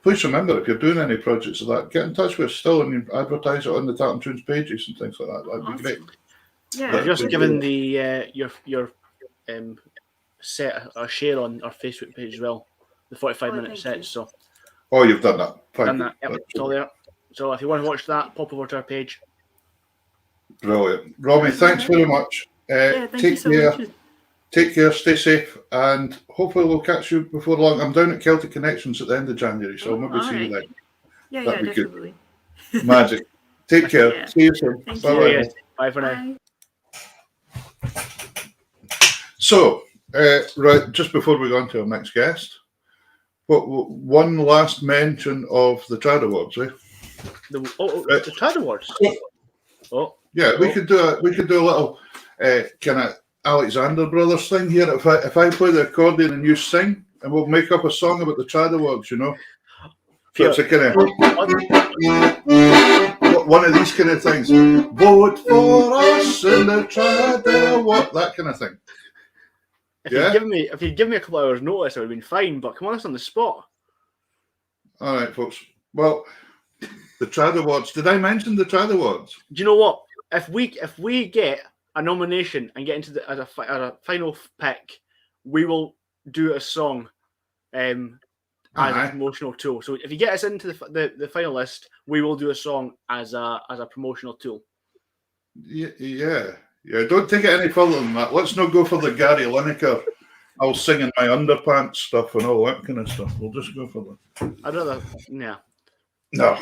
please remember, if you're doing any projects of that, get in touch with us still and advertise it on the Tartan Tunes pages and things like that. That'd be great. Yeah, I've just given the your set a share on our Facebook page as well, the 45-minute set. So you've done that. Done that. Yep, it's all there. So if you want to watch that, pop over to our page. Brilliant, Romy. Thanks very much. Thank you so much. Take care, stay safe, and hopefully we'll catch you before long. I'm down at Celtic Connections at the end of January, so I'll maybe see you then. Yeah, That'd be definitely. Good. Magic. Take care. See you soon. Bye. Bye for now. So, right, just before we go on to our next guest, one last mention of the Trad Awards, eh? The Trad Awards. Yeah, we could do a little kind of Alexander Brothers thing here. If I play the accordion and you sing, and we'll make up a song about the Trad Awards, you know. So it's a kind of one of these kind of things. Vote for us in the Trad Award, that kind of thing. If you'd give me a couple hours notice, I would have been fine. But come on, it's on the spot. All right, folks. Well, the Trad Awards. Did I mention the Trad Awards? Do you know what? If we get a nomination and get into as a final pick, we will do a song as a promotional tool. So if you get us into the final list, we will do a song as a promotional tool. Yeah. Don't take it any further than that. Let's not go for the Gary Lineker, I'll sing in my underpants stuff and all that kind of stuff. We'll just go for that. I'd rather, yeah. No,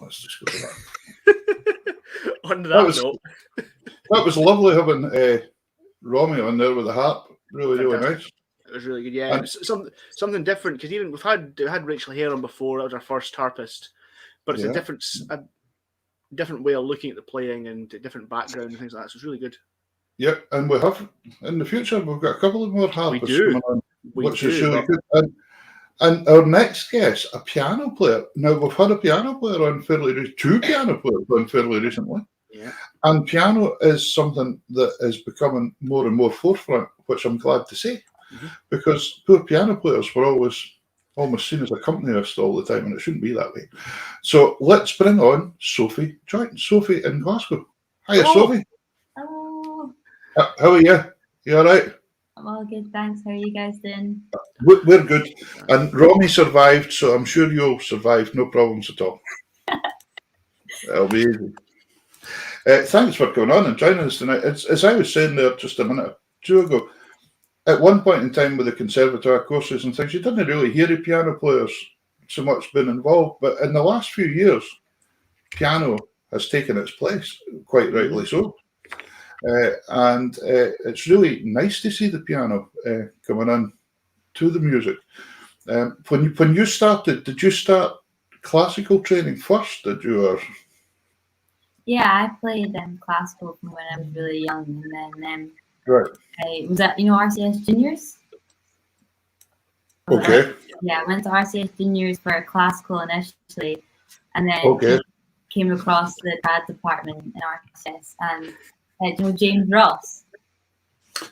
let's just go for that. On that note. That was lovely having Romy on there with the harp. Really nice. It was really good, yeah. And something different, because even we had Rachel Hare on before. That was our first harpist, but it's a different way of looking at the playing and different background and things like that. So it's really good. Yeah, and we have in the future we've got a couple of more harpists coming on, which is really good. And our next guest, a piano player. Now we've had a piano player on two piano players on fairly recently. Yeah. And piano is something that is becoming more and more forefront, which I'm glad to see, because poor piano players were almost seen as a companyist all the time, and it shouldn't be that way. So let's bring on Sophie Joyton. Sophie in Glasgow. Hiya, Sophie. Hello. How are you? You all right? I'm all good, thanks. How are you guys doing? We're good. And Romy survived, so I'm sure you'll survive. No problems at all. It'll be easy. Thanks for coming on and joining us tonight. As I was saying there just a minute or two ago, at one point in time with the conservatoire courses and things, you didn't really hear of piano players so much been involved. But in the last few years, piano has taken its place, quite rightly so. And it's really nice to see the piano coming in to the music. When you started, did you start classical training first? Did you? Or? Yeah, I played classical from when I was really young, and then right. I was at RCS Juniors. Okay. I went to RCS Juniors for classical initially, and then came across the trad department in RCS and. James Ross.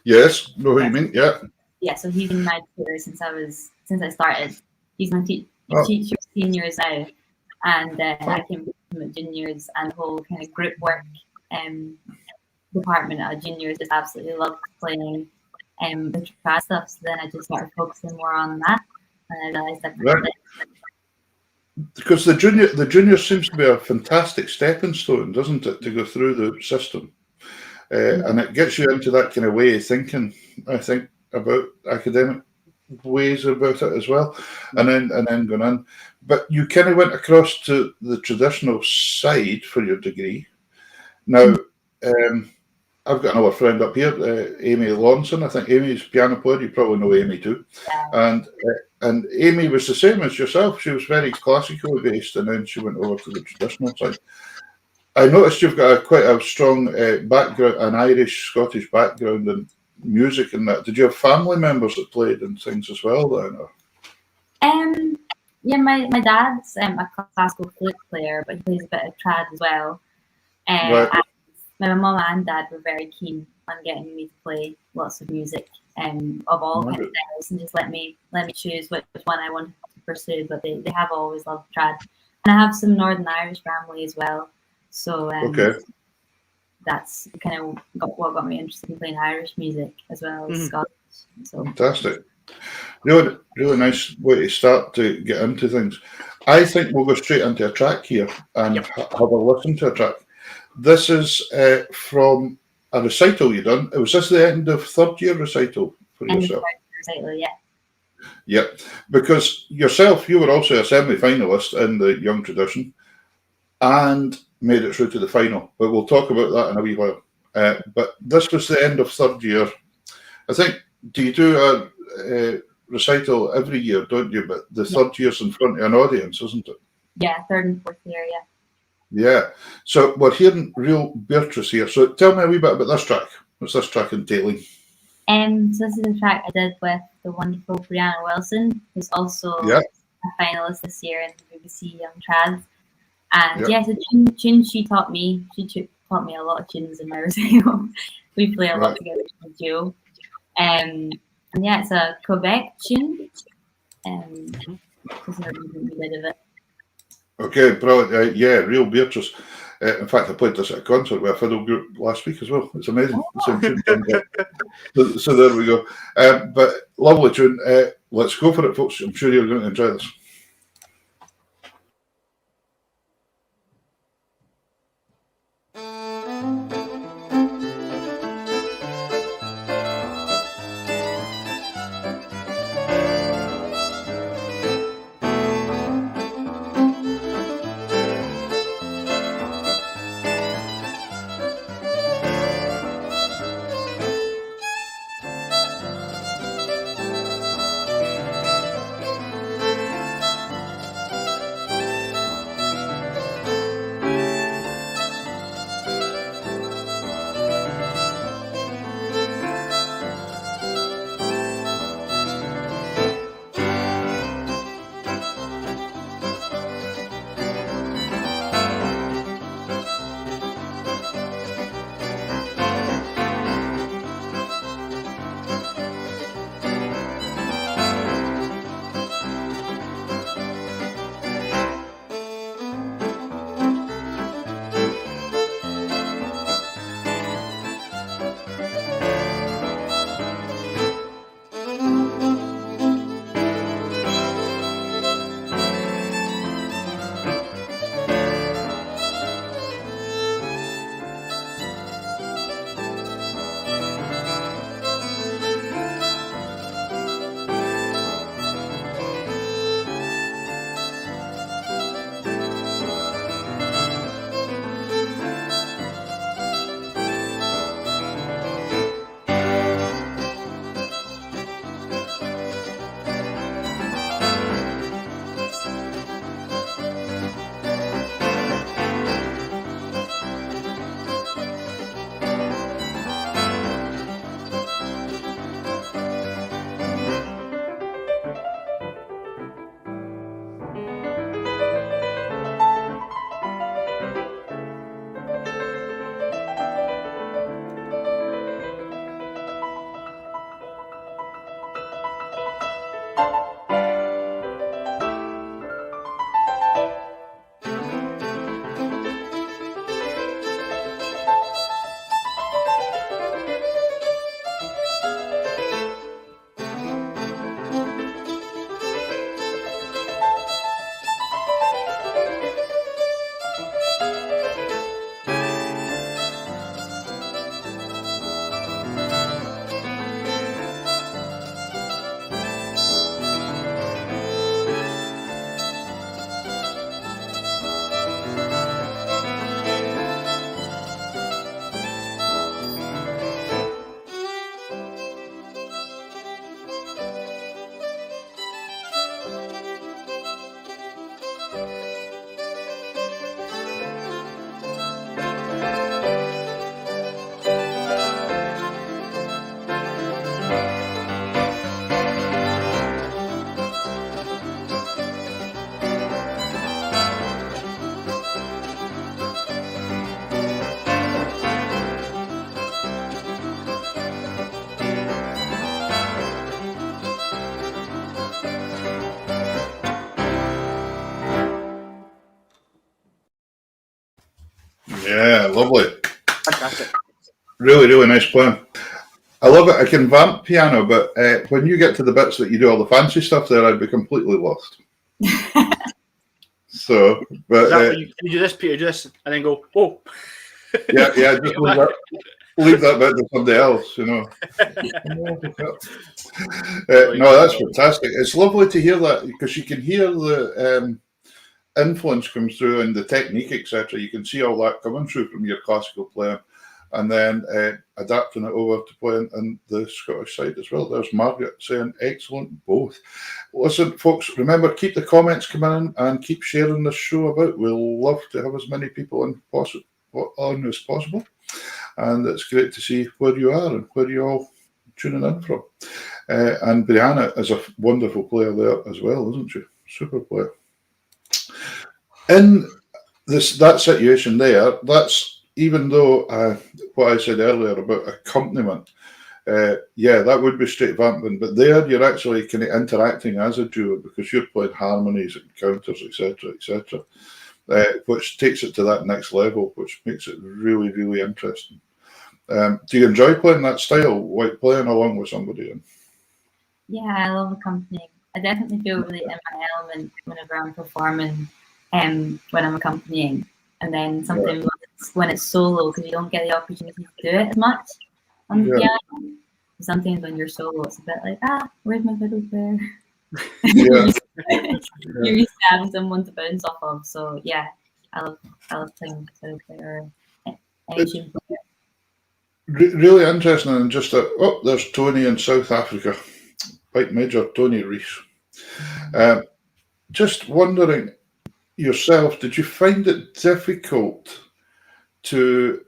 Yes, know who you mean. Yeah. Yeah, so he's been my tutor since I started. He's my teacher seniors now, and I came from at juniors, and the whole kind of group work department at juniors just absolutely loved playing the trad stuff. So then I just started focusing more on that, and I realized that. Because the junior seems to be a fantastic stepping stone, doesn't it, to go through the system. and it gets you into that kind of way of thinking, I think, about academic ways about it as well, and then going in. But you kind of went across to the traditional side for your degree. Now, I've got another friend up here, Amy Lawson. I think Amy's piano player. You probably know Amy too. And Amy was the same as yourself. She was very classically based, and then she went over to the traditional side. I noticed you've got quite a strong background, an Irish, Scottish background in music and that. Did you have family members that played and things as well then? Or? Yeah, my dad's a classical flute player, but he plays a bit of trad as well. Right. And my mum and dad were very keen on getting me to play lots of music of all kinds of styles, and just let me choose which one I wanted to pursue. But they have always loved trad, and I have some Northern Irish family as well. So that's kind of what got me interested in playing Irish music as well as Scottish. So fantastic. Really, really nice way to start to get into things. I think we'll go straight into a track here and have a listen to a track. This is from a recital you done. Was this the end of third year recital for yourself? Recital, yeah. Yep, because yourself, you were also a semi-finalist in the Young Tradition and made it through to the final. But we'll talk about that in a wee while. But this was the end of third year. I think, do you do a recital every year, don't you? But the third year's in front of an audience, isn't it? Yeah, third and fourth year, yeah. Yeah. So we're hearing real Beatrice here. So tell me a wee bit about this track. What's this track entailing? So this is a track I did with the wonderful Brianna Wilson, who's also a finalist this year in the BBC Young Trad. And the tune she taught me. She taught me a lot of tunes in my recital. We play a lot together in a duo. And yeah, it's a Quebec tune. Just a bit of it. Okay, brilliant. Yeah, real Beatrice. In fact, I played this at a concert with a fiddle group last week as well. It's amazing. So there we go. But lovely tune. Let's go for it, folks. I'm sure you're going to enjoy this. lovely. Fantastic. Really, really nice playing. I love it. I can vamp piano, but when you get to the bits that you do all the fancy stuff there, I'd be completely lost. So, but You do this, Peter, do this, and then go, oh. yeah, just leave that bit to somebody else, you know. No, that's fantastic. It's lovely to hear that, because you can hear the influence comes through and the technique, etc. You can see all that coming through from your classical playing, and then adapting it over to playing on the Scottish side as well. There's Margaret saying, excellent both. Listen, folks, remember, keep the comments coming in and keep sharing this show about. We'll love to have as many people on as possible. And it's great to see where you are and where you're all tuning in from. And Brianna is a wonderful player there as well, isn't she? Super player. In that situation there, that's, even though what I said earlier about accompaniment, that would be straight vamping, but there you're actually kind of interacting as a duo, because you're playing harmonies and counters, etc., which takes it to that next level, which makes it really, really interesting. Do you enjoy playing that style, like playing along with somebody? Yeah, I love accompanying. I definitely feel really in my element whenever I'm performing, when I'm accompanying. And then sometimes when it's solo, because you don't get the opportunity to do it as much on the piano. Sometimes when you're solo, it's a bit like, where's my fiddle player? You're used to having someone to bounce off of. So yeah, I love playing fiddle player or any tune player. Really interesting, and just there's Tony in South Africa, White Major Tony Rees. Just wondering yourself, did you find it difficult to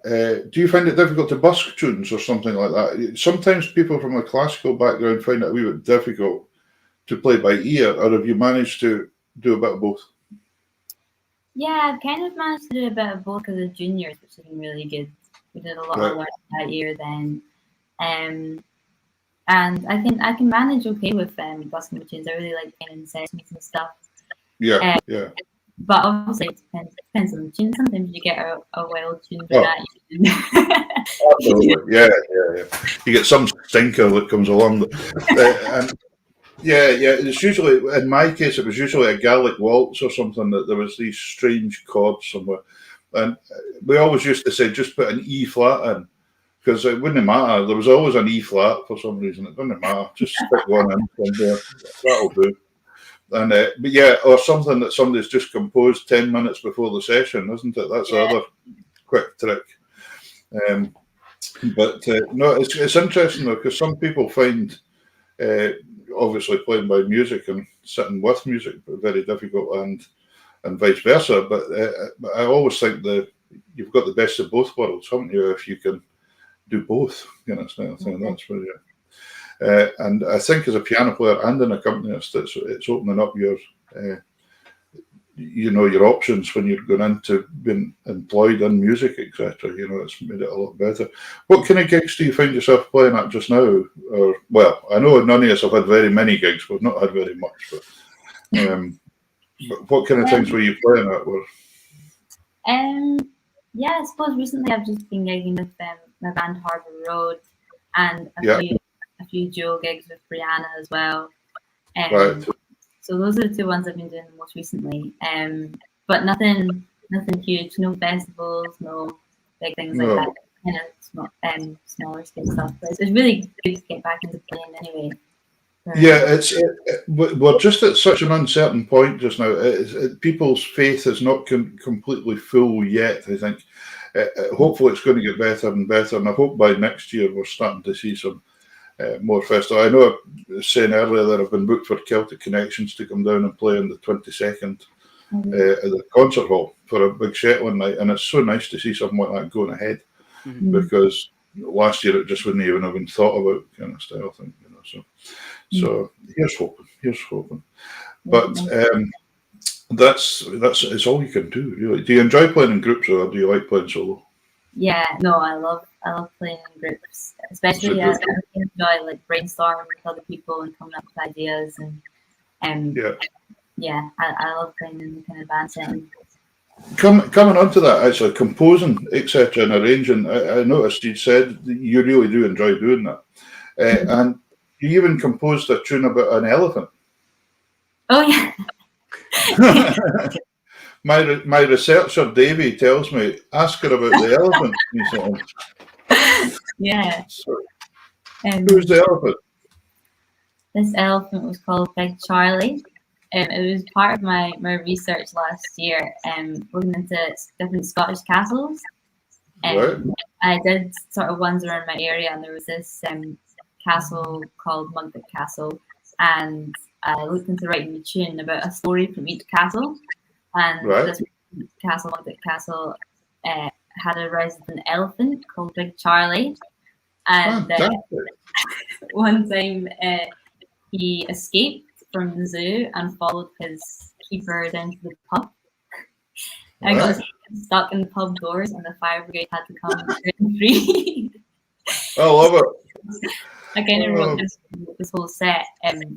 busk tunes or something like that? Sometimes people from a classical background find it a wee bit difficult to play by ear, or have you managed to do a bit of both? Yeah, I've kind of managed to do a bit of both as a juniors, which has been really good. We did a lot of work that year then. And I can manage okay with busking tunes. I really like playing in sessions and stuff. Yeah. But obviously it depends on the tune. Sometimes you get a wild tune for that. Absolutely. Yeah. You get some stinker that comes along. And it's usually, in my case, it was usually a Gaelic waltz or something, that there was these strange chords somewhere. And we always used to say, just put an E flat in, because it wouldn't matter. There was always an E flat for some reason. It doesn't matter. Just stick one in somewhere. That'll do. And or something that somebody's just composed 10 minutes before the session, isn't it? That's the other quick trick. But no, it's interesting though, because some people find obviously playing by music and sitting with music very difficult, and vice versa. But I always think that you've got the best of both worlds, haven't you? If you can do both, that's really. And I think as a piano player and an accompanist, it's opening up your your options when you're going into being employed in music, etc. It's made it a lot better. What kind of gigs do you find yourself playing at just now? Or, well, I know none of us have had very many gigs. We've not had very much, but what kind of things were you playing at? I suppose recently I've just been gigging with my band Harbour Road, and a few duo gigs with Brianna as well. So those are the two ones I've been doing the most recently. But nothing huge, no festivals, no big things like that. Kind of smaller scale stuff. But it's really good to get back into playing anyway. We're just at such an uncertain point just now. People's faith is not completely full yet, I think. Hopefully it's going to get better and better, and I hope by next year we're starting to see some more festivals. I know I was saying earlier that I've been booked for Celtic Connections to come down and play on the 22nd at the concert hall for a big Shetland night, and it's so nice to see something like that going ahead, because last year it just wouldn't even have been thought about, kind of style thing, So here's hoping. But that's it's all you can do, really. Do you enjoy playing in groups, or do you like playing solo? Yeah, no, I love playing in groups, especially I enjoy like brainstorming with other people and coming up with ideas, and I love playing in the kind of band setting. Coming on to that, actually, composing, etc., and arranging, I noticed you'd said that you really do enjoy doing that. And you even composed a tune about an elephant. Oh, yeah. My researcher, Davey, tells me, ask her about the elephant. He said. Yeah. So, who's the elephant? This elephant was called Big Charlie. It was part of my research last year, looking into different Scottish castles. Right. I did sort of ones around my area, and there was this castle called Monkton Castle, and I looked into writing a tune about a story from each castle. And this castle, Monkton Castle, had a resident elephant called Big Charlie. And one time he escaped from the zoo and followed his keeper down to the pub. I got stuck in the pub doors, and the fire brigade had to come and free. I love it. I kind of wrote this whole set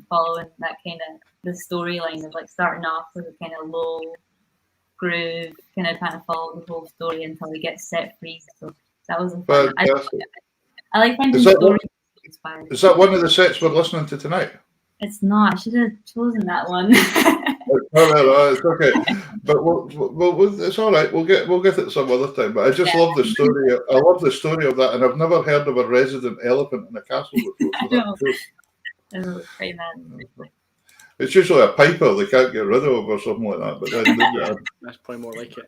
following that kind of the storyline of like starting off with a kind of low groove, kind of follow the whole story until he gets set free. So that was a fun. I like finding stories inspired. Is that one of the sets we're listening to tonight? It's not. I should have chosen that one. No, it's okay. But it's all right. We'll get it some other time. But I just love the story. I love the story of that, and I've never heard of a resident elephant in a castle before. So very mad. It's usually a piper they can't get rid of or something like that. But then, that's probably more like it.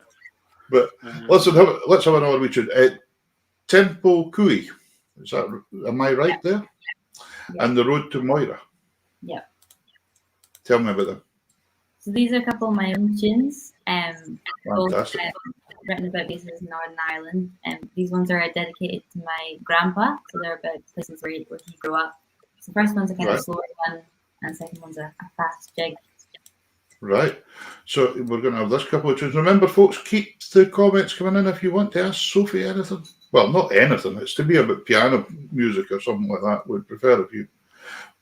But let's have another wee tune. Tempo Cooey. Is that? Am I right there? Yeah. And the Road to Moira. Yeah. Tell me about them. So these are a couple of my own tunes. Fantastic. Both written about places in Northern Ireland. These ones are dedicated to my grandpa. So they're about places where he grew up. So the first one's a kind of slower one, and the second one's a fast jig. Right. So we're going to have this couple of tunes. Remember, folks, keep the comments coming in if you want to ask Sophie anything. Well, not anything. It's to be about piano music or something like that. We'd prefer if you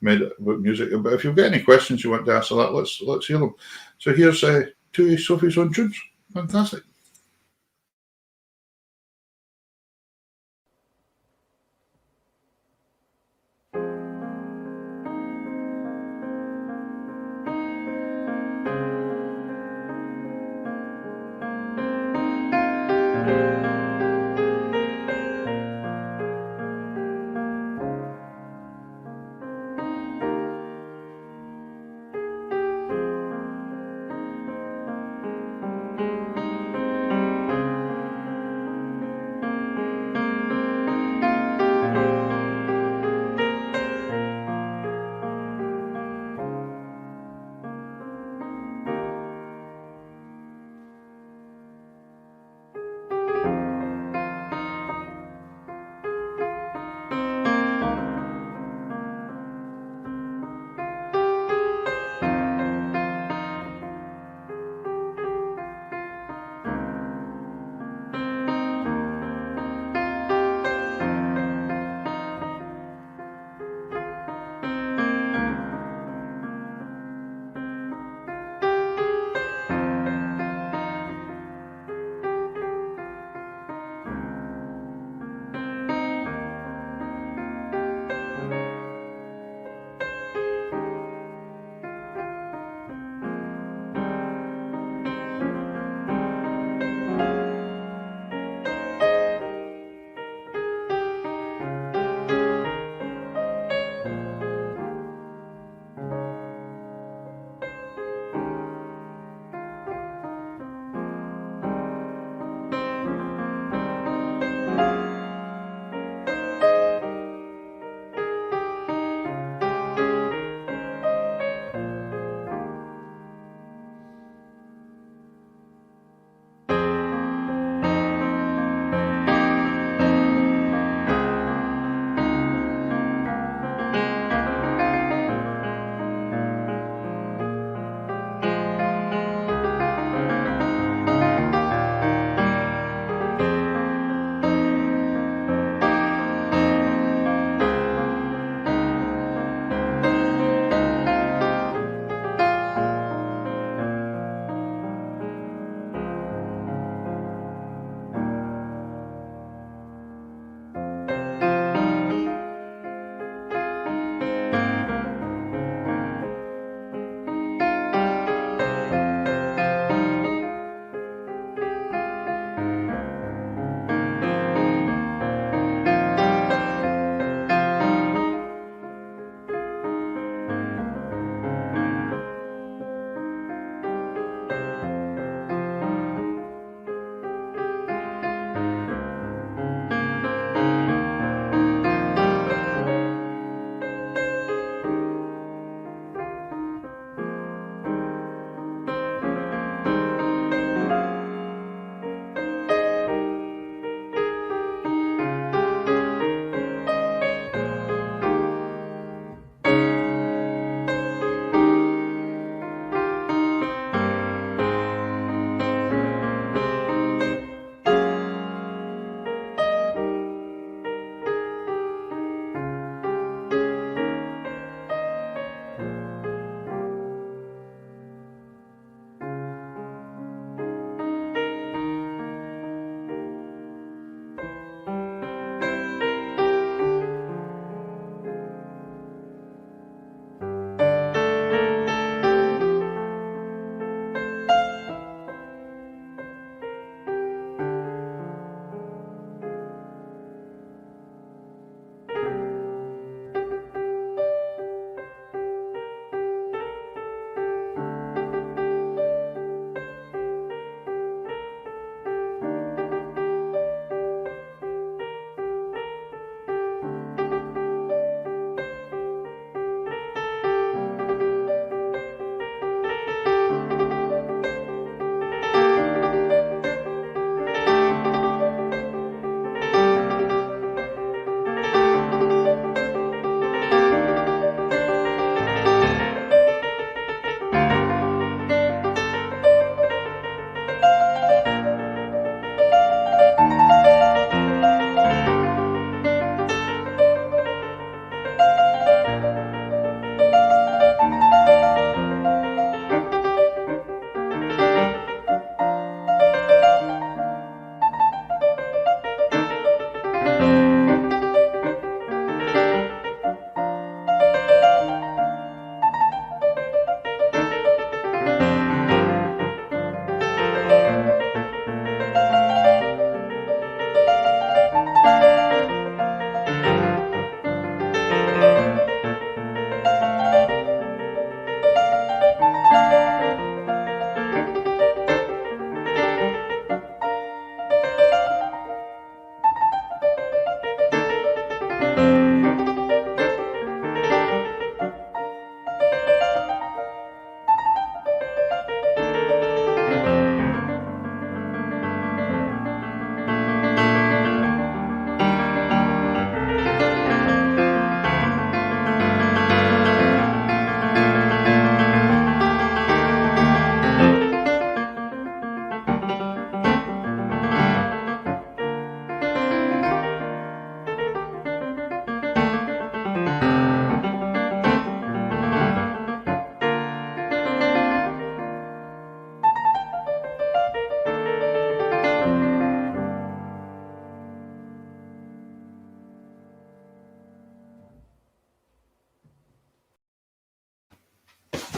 made it about music. But if you've got any questions you want to ask her that, let's hear them. So here's two of Sophie's own tunes. Fantastic.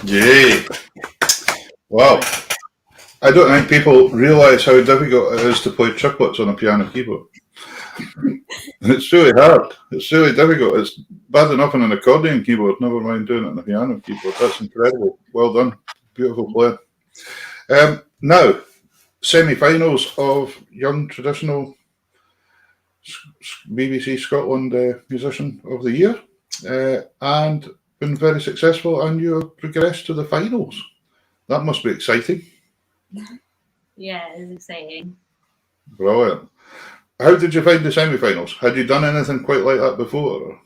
Yay. Wow. I don't think people realise how difficult it is to play triplets on a piano keyboard. It's really hard. It's really difficult. It's bad enough on an accordion keyboard, never mind doing it on a piano keyboard. That's incredible. Well done. Beautiful play. Now, semi-finals of Young Traditional BBC Scotland Musician of the Year, and been very successful, and you have progressed to the finals. That must be exciting. Yeah, it's exciting. Brilliant. How did you find the semi-finals? Had you done anything quite like that before?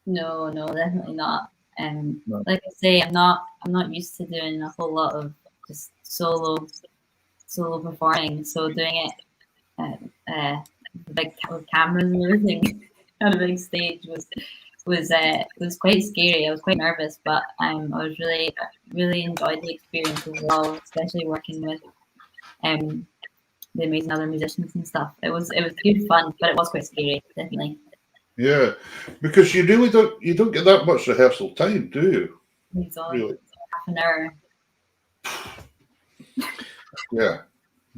No, definitely not. No. Like I say, I'm not used to doing a whole lot of just solo performing. So doing it big with cameras and everything on a big stage was quite scary. I was quite nervous, but I was really enjoyed the experience as well, especially working with the amazing other musicians and stuff. It was good fun, but it was quite scary, definitely. Yeah, because you really don't get that much rehearsal time, do you? It's only half an hour. Yeah.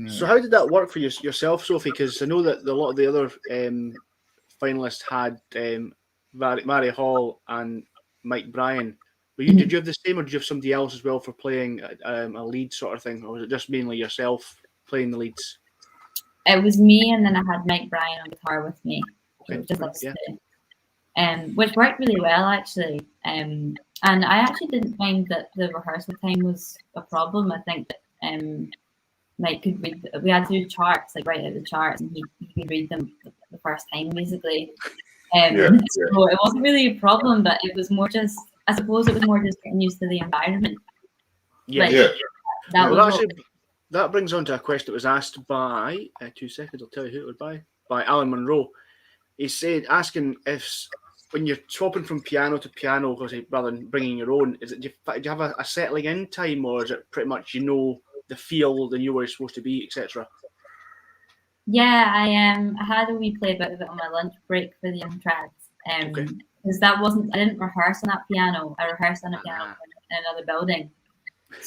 So how did that work for yourself, Sophie? Because I know that a lot of the other finalists had Mary Hall and Mike Bryan. Did you have the same, or did you have somebody else as well for playing a lead sort of thing, or was it just mainly yourself playing the leads? It was me, and then I had Mike Bryan on guitar with me. Okay. It was just us two. Which worked really well, actually. And I actually didn't find that the rehearsal time was a problem. I think that Mike could read. We had to do charts, like write out the charts, and he could read them the first time, basically. So it wasn't really a problem, but it was more just. I suppose it was more just getting used to the environment. That brings on to a question that was asked by 2 seconds. I'll tell you who it was by Alan Monroe. He said, asking if when you're swapping from piano to piano, rather than bringing your own, do you have a settling in time, or is it pretty much the feel, the new where it's supposed to be, etc.? Yeah, I had a wee play about it on my lunch break for the young trads. Because I didn't rehearse on that piano. I rehearsed on a piano in another building.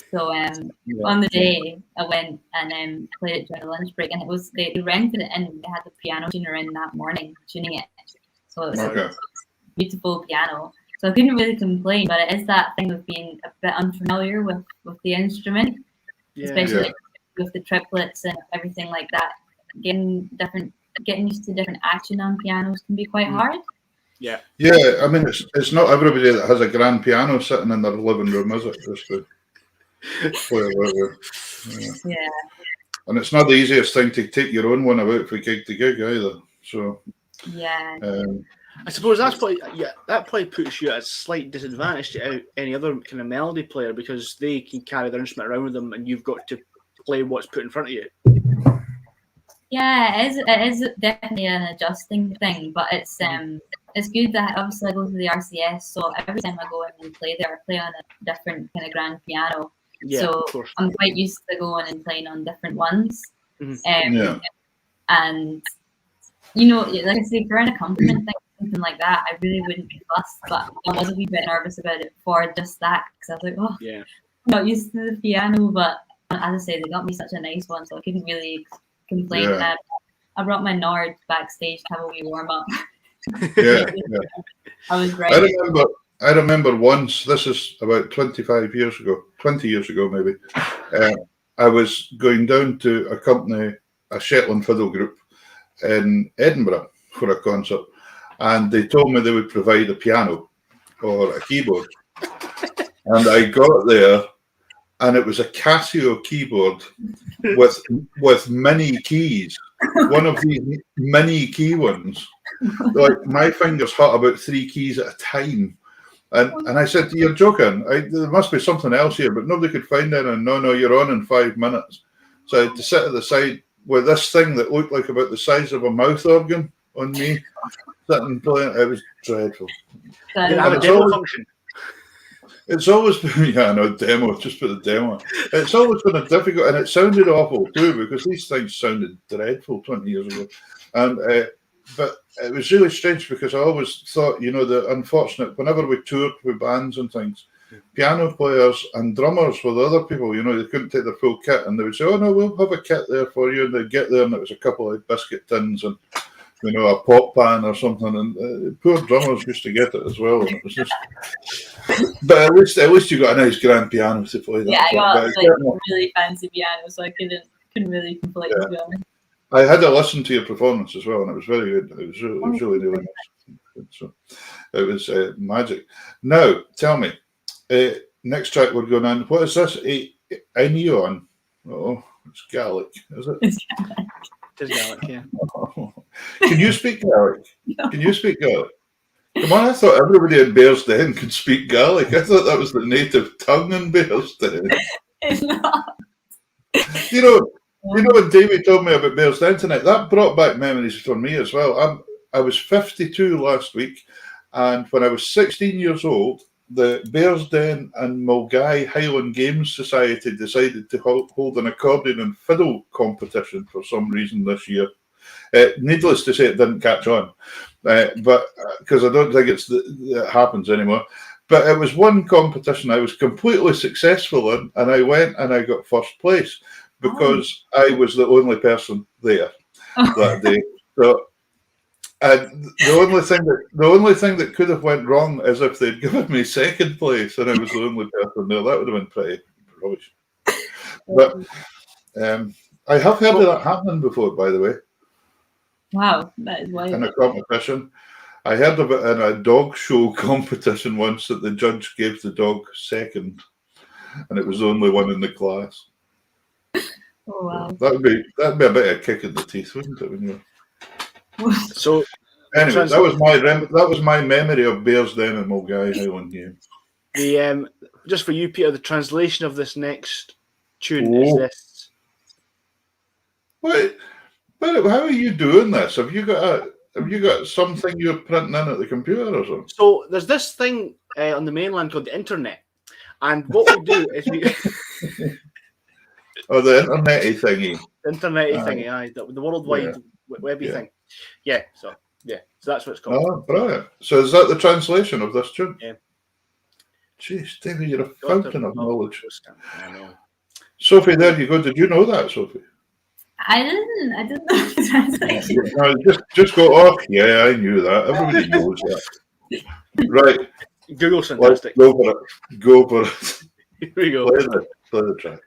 So on the day I went and played it during the lunch break, and it was they rented it and they had the piano tuner in that morning tuning it. So it was a beautiful piano. So I couldn't really complain, but it is that thing of being a bit unfamiliar with the instrument, especially with the triplets and everything like that. Getting used to different action on pianos can be quite hard. Yeah. I mean, it's not everybody that has a grand piano sitting in their living room, is it? Just to play about. Yeah. And it's not the easiest thing to take your own one about from gig to gig either. So. Yeah. I suppose that probably puts you at a slight disadvantage to any other kind of melody player, because they can carry their instrument around with them, and you've got to play what's put in front of you. Yeah, it is definitely an adjusting thing, but it's good that obviously I go to the RCS, so every time I go in and play there, I play on a different kind of grand piano. Yeah, so of course. I'm quite used to going and playing on different ones. Mm-hmm. And like I say, for an accompaniment thing, something like that, I really wouldn't be fussed, but I was a wee bit nervous about it for just that, because I was like, I'm not used to the piano, but as I say, they got me such a nice one, so I couldn't really complain. I brought my Nord backstage to have a wee warm up. I was ready. I remember once, this is about 20 years ago maybe, I was going down to accompany a Shetland fiddle group in Edinburgh for a concert, and they told me they would provide a piano or a keyboard. And I got there, and it was a Casio keyboard with mini keys. One of these mini key ones. Like, my fingers hit about 3 keys at a time. And I said, you're joking. There must be something else here, but nobody could find it. And no, you're on in 5 minutes. So I had to sit at the side with this thing that looked like about the size of a mouth organ on me, sitting playing. It was dreadful. Did it have a demo function? It's always been, demo, just put the demo. It's always been a difficult, and it sounded awful too, because these things sounded dreadful 20 years ago. And but it was really strange, because I always thought, the unfortunate, whenever we toured with bands and things, piano players and drummers were the other people. They couldn't take their full kit, and they would say, "Oh no, we'll have a kit there for you." And they'd get there, and it was a couple of biscuit tins and a pot pan or something. And poor drummers used to get it as well. And it was just, but at least you got a nice grand piano to play that. Yeah, I got a really fancy piano, so I couldn't really complain. To be honest. I had to listen to your performance as well, and it was very good. It was really nice. So it was magic. Now, tell me, next track we're going on. What is this? A neon. Oh, it's Gaelic, is it? It's Gaelic. It is Gaelic, yeah. Can you speak Gaelic? No. Can you speak Gaelic? Come on, I thought everybody in Bearsden could speak Gaelic. I thought that was the native tongue in Bearsden. It's not. When David told me about Bearsden tonight, that brought back memories for me as well. I was 52 last week, and when I was 16 years old, the Bearsden and Mulgai Highland Games Society decided to hold an accordion and fiddle competition for some reason this year. Needless to say, it didn't catch on, but because I don't think it happens anymore. But it was one competition I was completely successful in, and I went and I got first place because I was the only person there that day. So, and the only thing that could have went wrong is if they'd given me second place and I was the only person there. That would have been pretty rubbish. But I have heard of that happening before, by the way. Wow, that is wild. In a competition. I heard of it in a dog show competition once that the judge gave the dog second, and it was the only one in the class. Oh wow! That'd be a bit of a kick in the teeth, wouldn't it? So anyway, that was my memory of Bearsden and Mulgai Highland Games. The just for you, Peter, the translation of this next tune is this. Wait, how are you doing this? Have you got something you're printing in at the computer or something? So there's this thing on the mainland called the internet, and what we do is we. Oh, the internet-y thingy. Internet-y thingy, aye. The worldwide webby thing. Yeah, so that's what it's called. Oh, brilliant. So is that the translation of this tune? Yeah. Jeez, David, you're a fountain of knowledge. I know. Sophie, there you go. Did you know that, Sophie? I didn't know the translation. No, just go, oh, yeah, I knew that. Everybody knows that. Right. Google's fantastic. Go for it. Go for it. Here we go. Play the track.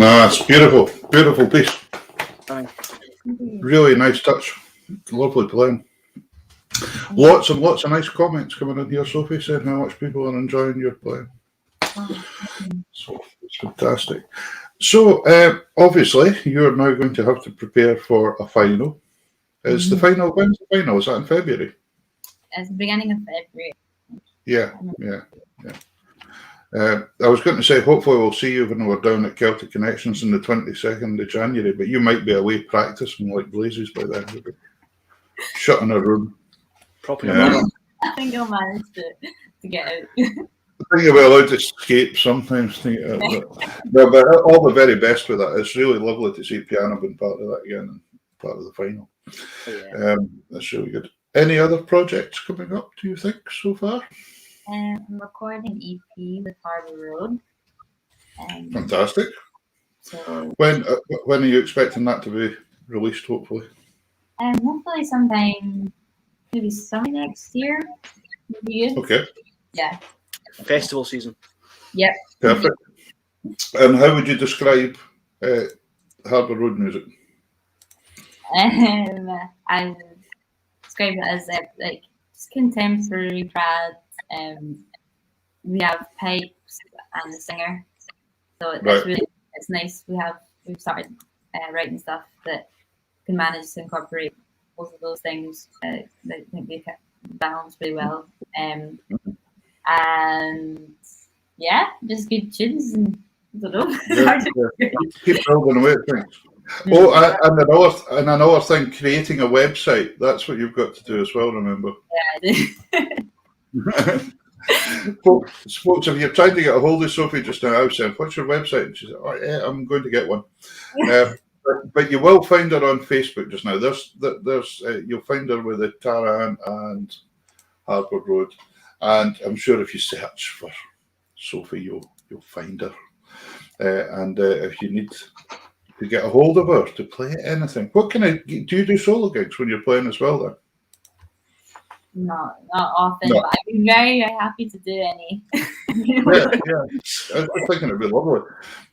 No, it's beautiful. Beautiful piece. Aye. Really nice touch. Lovely playing. Lots and lots of nice comments coming in here, Sophie, saying how much people are enjoying your playing. So it's fantastic. So obviously you're now going to have to prepare for a final. Is the final, when's the final? Is that in February? It's the beginning of February. Yeah. I was going to say, hopefully we'll see you when we're down at Celtic Connections on the 22nd of January, but you might be away practicing like blazes by then. Shut in a room. Properly. I think I'll manage to get out. I think you'll be allowed to escape sometimes. But all the very best with that. It's really lovely to see piano being part of that again and part of the final. Yeah. That's really good. Any other projects coming up, do you think, so far? I'm recording an EP with Harbour Road. Fantastic. So When are you expecting that to be released, hopefully? hopefully sometime, maybe summer next year. Maybe. Okay. Yeah. Festival season. Yep. Perfect. And how would you describe Harbour Road music? I would describe it as like just contemporary trad. We have pipes and the singer, so that's really, it's nice. We've started writing stuff that can manage to incorporate both of those things. I think they balance really well. And yeah, just good tunes and I don't know. Keep building away at things. Oh, and another thing, creating a website. That's what you've got to do as well, remember. Yeah, I do. Folks, if you're trying to get a hold of Sophie just now, I was saying, what's your website? And she said, oh, yeah, I'm going to get one. But you will find her on Facebook just now. There's you'll find her with the Tara and Harbour Road. And I'm sure if you search for Sophie, you'll find her. And if you need to get a hold of her to play anything, do you do solo gigs when you're playing as well then? Not often, but I'd be very, very happy to do any. yeah. I was thinking it'd be lovely.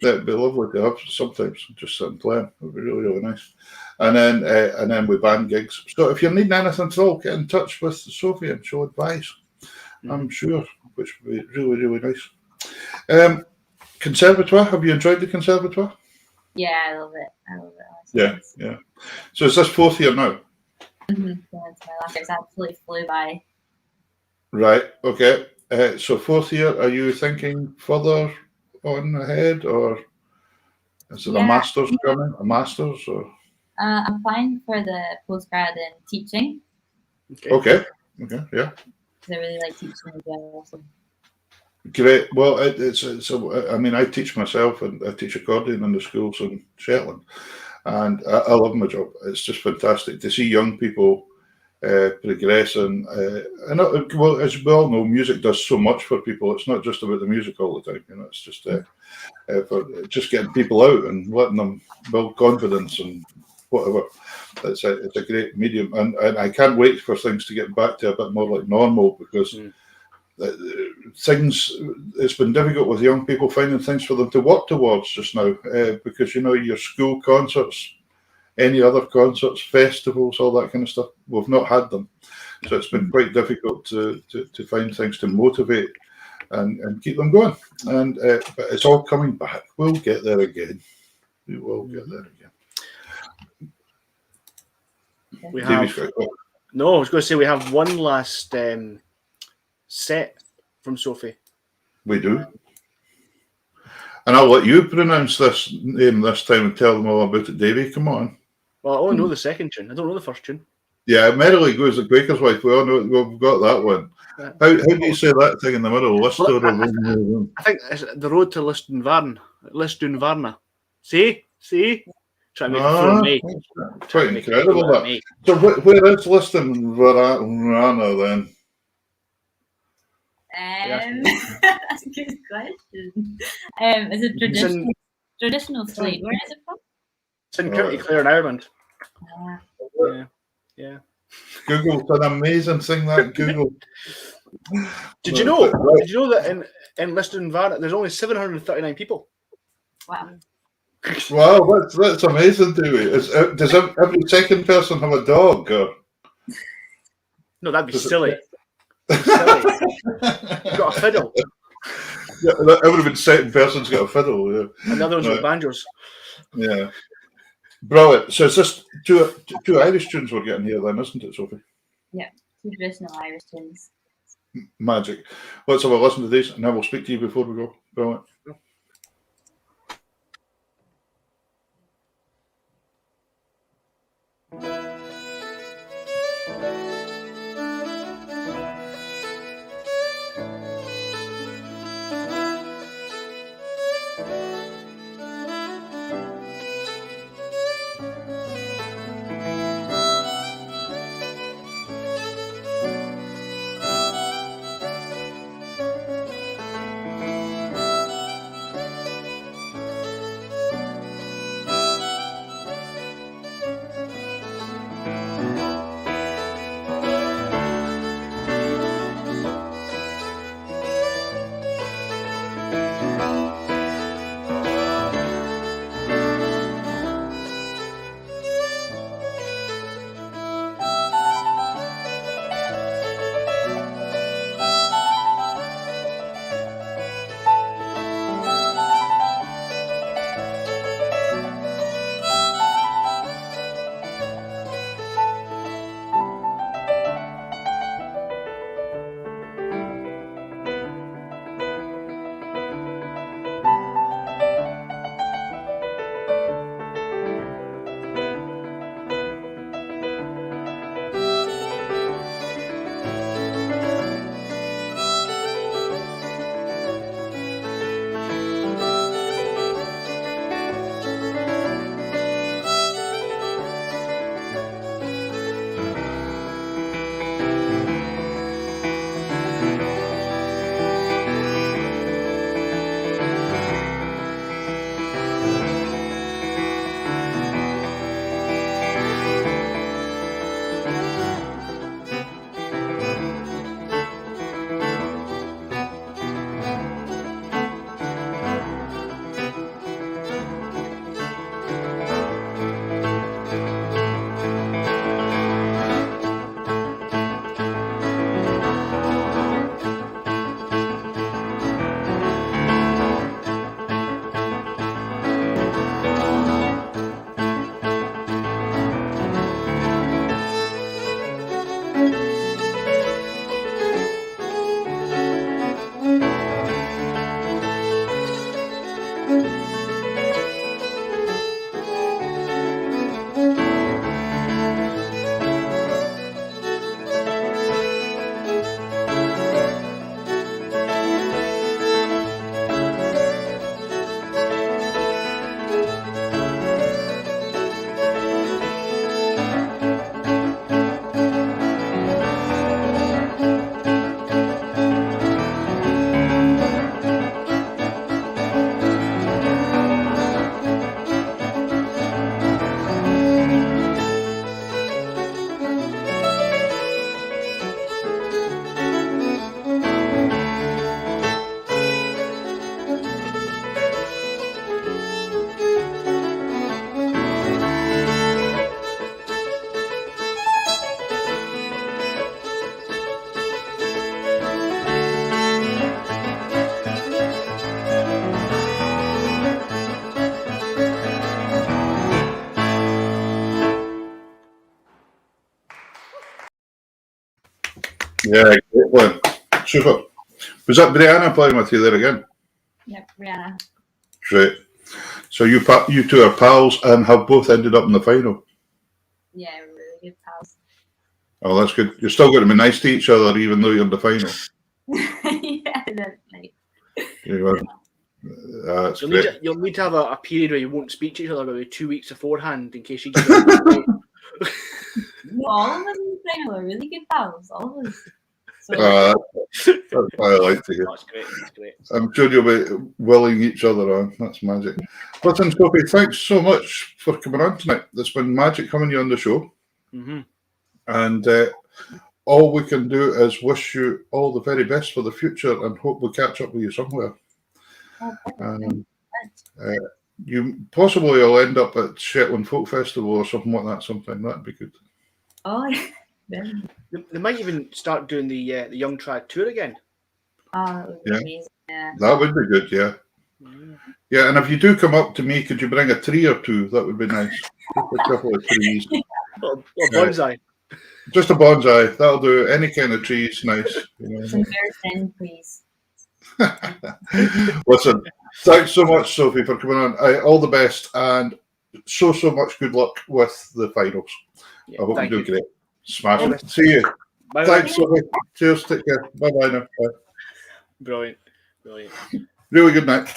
It'd be lovely to have sometimes just sit and play. It'd be really, really nice. And then with band gigs. So if you're needing anything at all, get in touch with Sophie and she'll advise. I'm sure, which would be really, really nice. Conservatoire, have you enjoyed the Conservatoire? Yeah, I love it. Yeah. So is this fourth year now? Mm-hmm. Yeah, it's my last year. It absolutely flew by. Right, okay. So fourth year, are you thinking further on ahead, or is it a master's coming? A master's? Or? I'm applying for the postgrad in teaching. Okay, yeah. Because I really like teaching as well. So. Great. Well, I mean, I teach myself, and I teach accordion in the schools in Shetland, and I love my job. It's just fantastic to see young people progress. And well, as we all know, music does so much for people. It's not just about the music all the time. It's just for just getting people out and letting them build confidence and whatever. It's a great medium, and I can't wait for things to get back to a bit more like normal, because. It's been difficult with young people finding things for them to work towards just now, because your school concerts, any other concerts, festivals, all that kind of stuff, we've not had them, so it's been quite difficult to find things to motivate and keep them going, and but it's all coming back. We'll get there again. We will get there again. I was going to say we have one last set from Sophie. We do. And I'll let you pronounce this name this time and tell them all about it, Davey. Come on. Well, I only know the second tune. I don't know the first tune. Yeah, Merrily Goes the Quaker's Wife. We all know we've got that one. How do you say that thing in the middle? I think it's the road to Lisdoonvarna. See? Trying to make it for me. Quite incredible, that. So where is Lisdoonvarna then? That's a good question. Is it traditional Slade? Where is it from? It's in County Clare in Ireland. Yeah. Google's an amazing thing, that Google. Did you know that in Lisdoonvarna there's only 739 people? Wow. Wow, that's amazing, Dewey. Does every second person have a dog? Or No, that'd be silly. Silly. You've got a fiddle. Yeah, every second person's got a fiddle. Yeah. And the other one's Right. got banjos. Yeah. Brilliant. So it's just two Irish tunes we're getting here then, isn't it, Sophie? Yeah, two traditional Irish tunes. Magic. Let's have a listen to these and then we'll speak to you before we go. Brilliant. Yeah, great one. Super. Was that Brianna playing with you there again? Yep, Brianna. Great. So you two are pals and have both ended up in the final. Yeah, we're really good pals. Oh, that's good. You're still going to be nice to each other even though you're in the final. Yeah, that's nice. That's great. You'll need to have a period where you won't speak to each other about 2 weeks beforehand in case you get it. No, all of us in the final are really good pals. All of us. So, That's what I like to hear. That's great. That's great. I'm sure you'll be willing each other on. That's magic. Listen, Sophie, thanks so much for coming on tonight. It's been magic having you on the show. Mm-hmm. And all we can do is wish you all the very best for the future and hope we catch up with you somewhere. you possibly will end up at Shetland Folk Festival or something like that sometime. That'd be good. Oh, yeah. They might even start doing the Young Trad tour again. Oh, it would be amazing. Yeah. That would be good, yeah. Yeah, and if you do come up to me, could you bring a tree or two? That would be nice. Just a couple of trees. Or bonsai. Just a bonsai. That'll do. Any kind of tree is nice. You know. Some bears in, please. Listen, thanks so much, Sophie, for coming on. All the best, and so much good luck with the finals. Yeah, I hope you do you. great. Smash it. See you. Bye. Thanks, Sophie. Cheers. Take care. Bye-bye now. Bye. Brilliant. Really good night.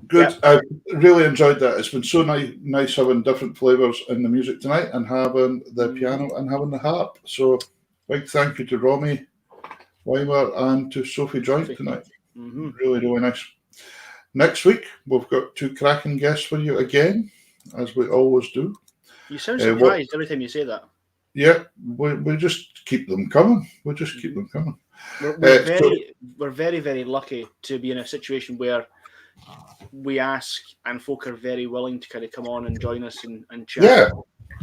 Good. Yeah. I really enjoyed that. It's been so nice having different flavours in the music tonight and having the piano and having the harp. So big thank you to Romy Weimer and to Sophie Joint tonight. Mm-hmm. Really, really nice. Next week, we've got 2 cracking guests for you again, as we always do. You sound surprised every time you say that. Yeah, we just keep them coming. We just keep them coming. We're very, very lucky to be in a situation where we ask and folk are very willing to kind of come on and join us and chat. Yeah,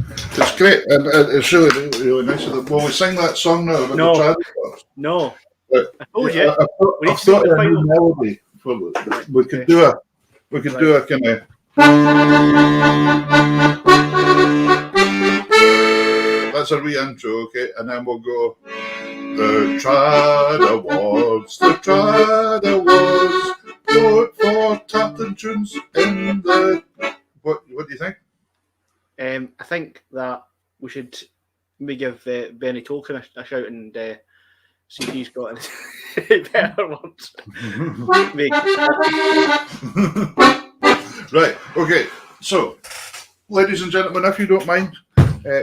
it's great. And it's really, really nice. Will we sing that song now about the trad? No. I told you. I've thought of a new melody. We could do a kind of. That's a re-intro, okay? And then we'll go. The Trad Awards, vote for Captain Tunes in the. What do you think? I think that we should maybe give Benny Tolkien a shout and see if he's got any better ones. Right, okay. So, ladies and gentlemen, if you don't mind,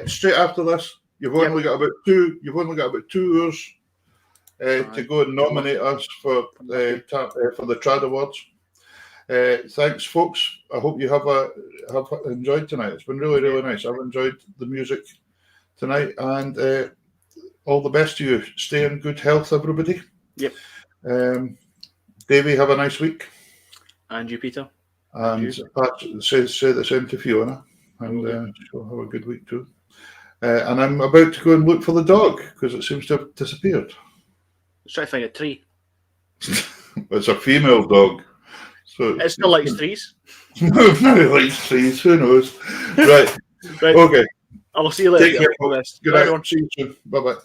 straight after this, you've only got about 2 hours to go and nominate us for the Trad Awards. Thanks, folks. I hope you have enjoyed tonight. It's been really, really nice. I've enjoyed the music tonight, and all the best to you. Stay in good health, everybody. Yep. Davey, have a nice week. And you, Peter. And Pat, say the same to Fiona, and she'll have a good week too. And I'm about to go and look for the dog because it seems to have disappeared. Let's try to find a tree. It's a female dog. So it still likes trees. No, it likes trees. Who knows? Right. Okay. I'll see you later. Take care. Good night. See you soon. Bye-bye.